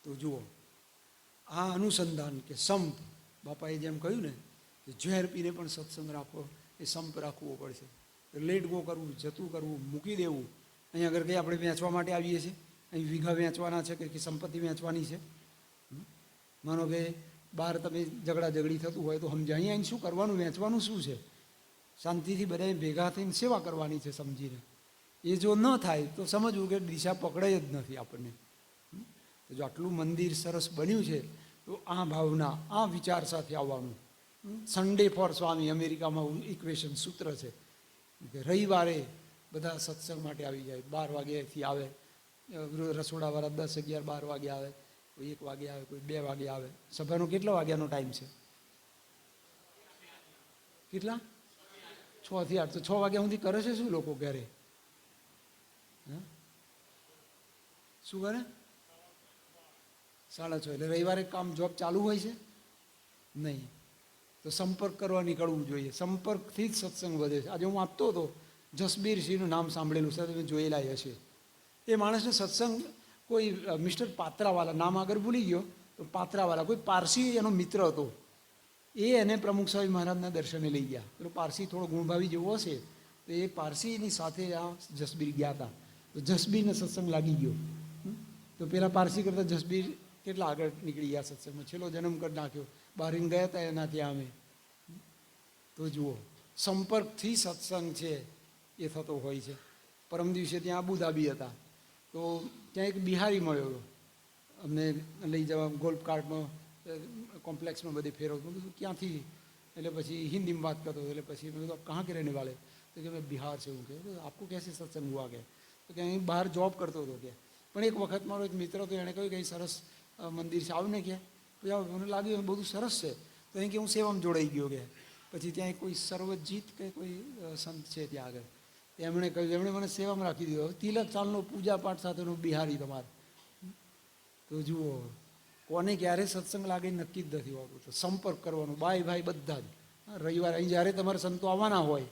તો જુઓ, આ અનુસંધાન કે સંપ, બાપાએ જેમ કહ્યું ને કે ઝેર પીને પણ સત્સંગ રાખવો, એ સંપ રાખવો પડશે. લેટ ગો કરવું, જતું કરવું, મૂકી દેવું. અહીં આગળ કંઈ આપણે વેચવા માટે આવીએ છીએ, અહીં વીઘા વેચવાના છે કે સંપત્તિ વેચવાની છે. માનો કે બહાર તમે ઝઘડી થતું હોય તો સમજાય, અહીં શું કરવાનું, વેચવાનું શું છે? શાંતિથી બધાએ ભેગા થઈને સેવા કરવાની છે સમજીને. એ જો ન થાય તો સમજવું કે દિશા પકડાય જ નથી આપણને. તો જો આટલું મંદિર સરસ બન્યું છે તો આ ભાવના, આ વિચાર સાથે આવવાનું. સન્ડે ફોર સ્વામી અમેરિકામાં ઇક્વેશન સૂત્ર છે કે રવિવારે બધા સત્સંગ માટે આવી જાય. 12 વાગ્યાથી આવે, રસોડાવાળા 10, 11, 12 વાગે આવે, કોઈ 1 વાગે આવે, કોઈ 2 વાગે આવે. સભાનો કેટલા વાગ્યાનો ટાઈમ છે? કેટલા? 6 થી 8. તો 6 વાગ્યા સુધી કરે છે શું લોકો ઘરે? શું કરે? 6:30. એટલે રવિવારે કામ જોબ ચાલુ હોય છે નહીં. તો સંપર્ક કરવા નીકળવું જોઈએ. સંપર્કથી જ સત્સંગ વધે છે. આજે હું આપતો હતો, જસબીરસિંહનું નામ સાંભળેલું છે, તમે જોયેલા હશે. એ માણસને સત્સંગ કોઈ મિસ્ટર પાત્રાવાલા નામ આગળ ભૂલી ગયો, તો પાત્રાવાળા કોઈ પારસી એનો મિત્ર હતો, એ એને પ્રમુખ સ્વામી મહારાજના દર્શને લઈ ગયા. પેલો પારસી થોડો ગુણભાવી જેવો હશે, તો એ પારસીની સાથે આ જસબીર ગયા હતા. તો જસબીરને સત્સંગ લાગી ગયો. તો પેલા પારસી કરતાં જસબીર કેટલા આગળ નીકળી ગયા સત્સંગમાં, છેલ્લો જન્મ કરી નાખ્યો. બહારીને ગયા હતા એના ત્યાં અમે. તો જુઓ, સંપર્કથી સત્સંગ છે એ થતો હોય છે. પરમ દિવસે ત્યાં અબુધાબી હતા, તો ત્યાં એક બિહારી મળ્યો હતો. અમને લઈ જવા ગોલ્ફ કાર્ટમાં કોમ્પ્લેક્સમાં બધે ફેરવતો. બધું ક્યાંથી? એટલે પછી હિન્દીમાં વાત કરતો. એટલે પછી મેં કીધું કहाँ के रहने वाले? तो कि मैं बिहार से हूँ. કે આપકો कैसे સત્સંગ હુઆ? કે તો કે અહીં બહાર જોબ કરતો હતો. કે પણ એક વખત મારો એક મિત્ર હતો, એણે કહ્યું કે અહીં સરસ મંદિર છે, આવું ને કે મને લાગ્યું બધું સરસ છે. તો અહીં કે હું સેવામાં જોડાઈ ગયો. કે પછી ત્યાં કોઈ સર્વજીત કે કોઈ સંત છે ત્યાં આગળ, એમણે કહ્યું, એમણે મને સેવામાં રાખી દીધો. તિલક ચાલનો પૂજા પાઠ સાથેનો બિહારી તમારે. તો જુઓ, કોને ક્યારે સત્સંગ લાગે નક્કી જ નથી હોતું. તો સંપર્ક કરવાનો, ભાઈ બધા જ. રવિવારે અહીં જ્યારે તમારે સંતો આવવાના હોય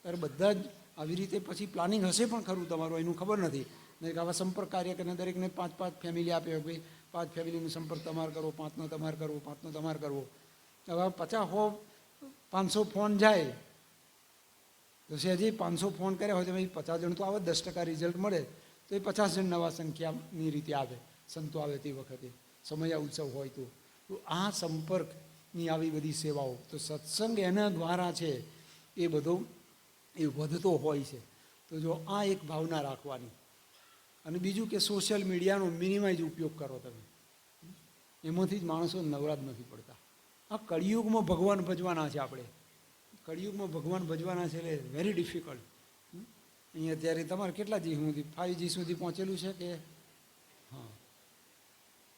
ત્યારે બધા જ આવી રીતે પછી પ્લાનિંગ હશે પણ ખરું તમારું, એનું ખબર નથી. નહીં કે આવા સંપર્ક કાર્ય કરીને દરેકને 5 ફેમિલી આપે, ભાઈ 5 ફેમિલીનો સંપર્ક તમારે કરવો, 5નો તમારે કરવો, 5નો તમારે કરવો. હવે 50 500 ફોન જાય તો સહેજી 500 ફોન કર્યા હોય તો ભાઈ 50 જણ તો આવે, 10% રિઝલ્ટ મળે તો એ 50 જણ નવા સંખ્યાની રીતે આવે, સંતો આવે તે વખતે સમય ઉત્સવ હોય તો. આ સંપર્કની આવી બધી સેવાઓ, તો સત્સંગ એના દ્વારા છે એ બધો એ વધતો હોય છે. તો જો આ એક ભાવના રાખવાની. અને બીજું કે સોશિયલ મીડિયાનો મિનિમાઇઝ ઉપયોગ કરો તમે, એમાંથી જ માણસો નવરાજ નથી પડતા. આ કળિયુગમાં ભગવાન ભજવાના છે આપણે, કળિયુગમાં ભગવાન ભજવાના છે એટલે વેરી ડિફિકલ્ટ. અહીંયા અત્યારે તમારે કેટલા જી સુધી 5G સુધી પહોંચેલું છે કે? હા,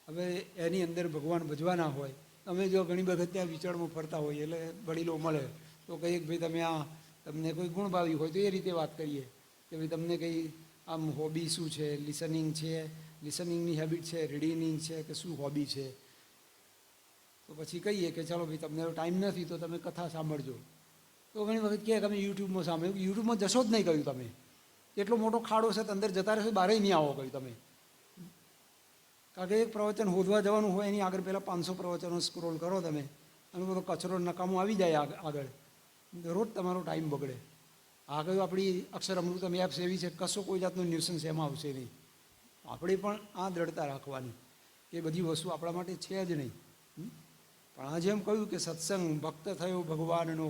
હવે એની અંદર ભગવાન ભજવાના હોય. અમે જો ઘણી વખત ત્યાં વિચારમાં ફરતા હોઈએ એટલે વડીલો મળે તો કહીએ કે ભાઈ તમે આ તમને કોઈ ગુણભાવી હોય તો એ રીતે વાત કરીએ કે ભાઈ તમને કંઈ આમ હોબી શું છે, લિસનિંગ છે, લિસનિંગની હેબિટ છે, રીડિંગ છે કે શું હોબી છે? તો પછી કહીએ કે ચાલો ભાઈ તમને ટાઈમ નથી તો તમે કથા સાંભળજો. તો ઘણી વખત કહે કે અમે યુટ્યુબમાં સાંભળ્યું. યુટ્યુબમાં જશો જ નહીં કહ્યું તમે, એટલો મોટો ખાડો છે, અંદર જતા રહેશો, બહાર નહીં આવો કહ્યું તમે. કારણ કે એક પ્રવચન શોધવા જવાનું હોય એની આગળ પહેલાં 500 પ્રવચનો સ્ક્રોલ કરો તમે, અને બધો કચરો નકામો આવી જાય આગળ, રોજ તમારો ટાઈમ બગડે. આ કહ્યું આપણી અક્ષર અમૃતમ એપ્સ એવી છે, કશો કોઈ જાતનું ન્યુસન્સ એમાં આવશે નહીં. આપણે પણ આ દ્રઢતા રાખવાની કે બધી વસ્તુ આપણા માટે છે જ નહીં. પણ આજે એમ કહ્યું કે સત્સંગ ભક્ત થયો ભગવાનનો.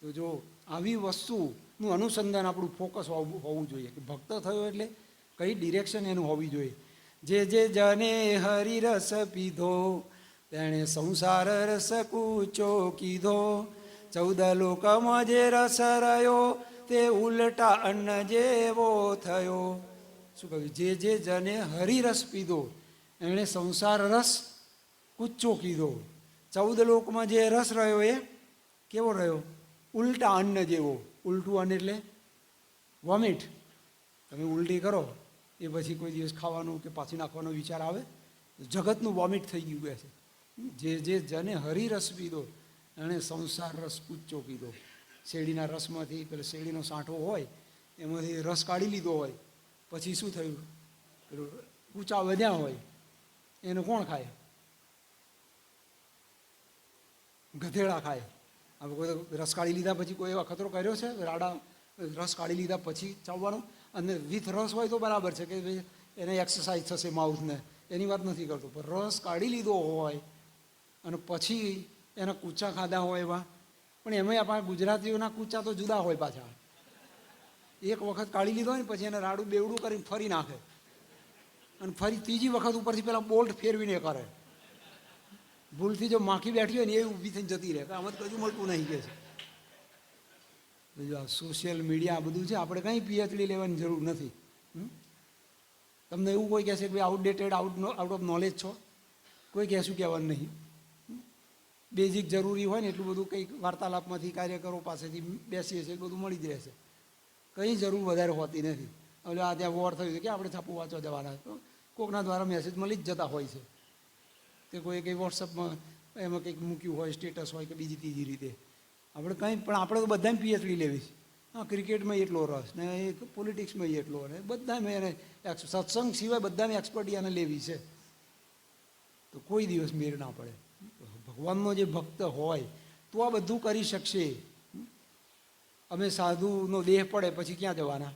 તો જો આવી વસ્તુનું અનુસંધાન આપણું ફોકસ હોવું જોઈએ કે ભક્ત થયો એટલે કઈ ડિરેક્શન એનું હોવી જોઈએ. જે જને હરિરસ પીધો તેણે સંસાર રસ કૂચો કીધો. 14 લોકમાં જે રસ રહ્યો તે ઉલટા અન્ન જેવો થયો. શું કહ્યું? જે જને હરિરસ પીધો એણે સંસાર રસ કૂચો કીધો. 14 લોકમાં જે રસ રહ્યો એ કેવો રહ્યો? ઉલટા અન્ન જેવો. ઉલટું અન્ન એટલે વોમિટ. તમે ઉલટી કરો એ પછી કોઈ દિવસ ખાવાનું કે પાછી નાખવાનો વિચાર આવે? જગતનું વોમિટ થઈ ગયું છે. જે જને હરિરસ પીધો એણે સંસાર રસ કૂચો કીધો. શેરડીના રસમાંથી પેલો શેરડીનો સાંઠો હોય એમાંથી રસ કાઢી લીધો હોય, પછી શું થયું? પેલું કૂચા વધ્યા હોય એને કોણ ખાય? ગધેડા ખાય. હવે કોઈ રસ કાઢી લીધા પછી કોઈ એવા ખતરો કર્યો છે રાડા રસ કાઢી લીધા પછી ચાવવાનો? અને વિથ રસ હોય તો બરાબર છે કે ભાઈ એને એક્સરસાઇઝ થશે માઉથને, એની વાત નથી કરતો. પણ રસ કાઢી લીધો હોય અને પછી એના કૂચા ખાધા હોય એવા, પણ એમાં આપણા ગુજરાતીઓના કૂચા તો જુદા હોય પાછા. એક વખત કાઢી લીધો હોય ને પછી એને રાડું બેવડું કરીને ફરી નાખે અને ફરી ત્રીજી વખત ઉપરથી પેલા બોલ્ટ ફેરવીને કરે. ભૂલથી જો માખી બેઠી હોય ને એ ઊભી થઈને જતી રહે, આમાં તો કજું મળતું નહીં કે છે. આ સોશિયલ મીડિયા બધું છે, આપણે કંઈ પીએચડી લેવાની જરૂર નથી. તમને એવું કોઈ કહેશે કે ભાઈ આઉટડેટેડ આઉટ ઓફ નોલેજ છો? કોઈ કહેશું કહેવાનું નહીં. બેઝિક જરૂરી હોય ને એટલું બધું કંઈક વાર્તાલાપમાંથી કાર્યકરો પાસેથી બેસીએ છીએ બધું મળી જ રહેશે. કંઈ જરૂર વધારે હોતી નથી. હવે આ ત્યાં વોર થયું છે કે આપણે છાપું વાંચવા જવાના, તો કોકના દ્વારા મેસેજ મળી જ જતા હોય છે કે કોઈ કંઈ વોટ્સઅપમાં એમાં કંઈક મૂક્યું હોય, સ્ટેટસ હોય કે બીજી ત્રીજી રીતે. આપણે કંઈ પણ આપણે તો બધાને પીએચડી લેવી છે. હા, ક્રિકેટમાં એટલો રસ ને પોલિટિક્સમાં એટલો, અને બધામાં એને સત્સંગ સિવાય બધાને એક્સપર્ટી એને લેવી છે. તો કોઈ દિવસ મેર ના પડે. ભગવાનનો જે ભક્ત હોય તો આ બધું કરી શકશે. અમે સાધુનો દેહ પડે પછી ક્યાં જવાના?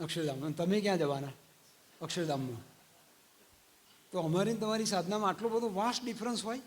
અક્ષરધામ. તમે ક્યાં જવાના? અક્ષરધામમાં. તો અમારી તમારી સાધનામાં આટલો બધો વાસ્ટ ડિફરન્સ હોય.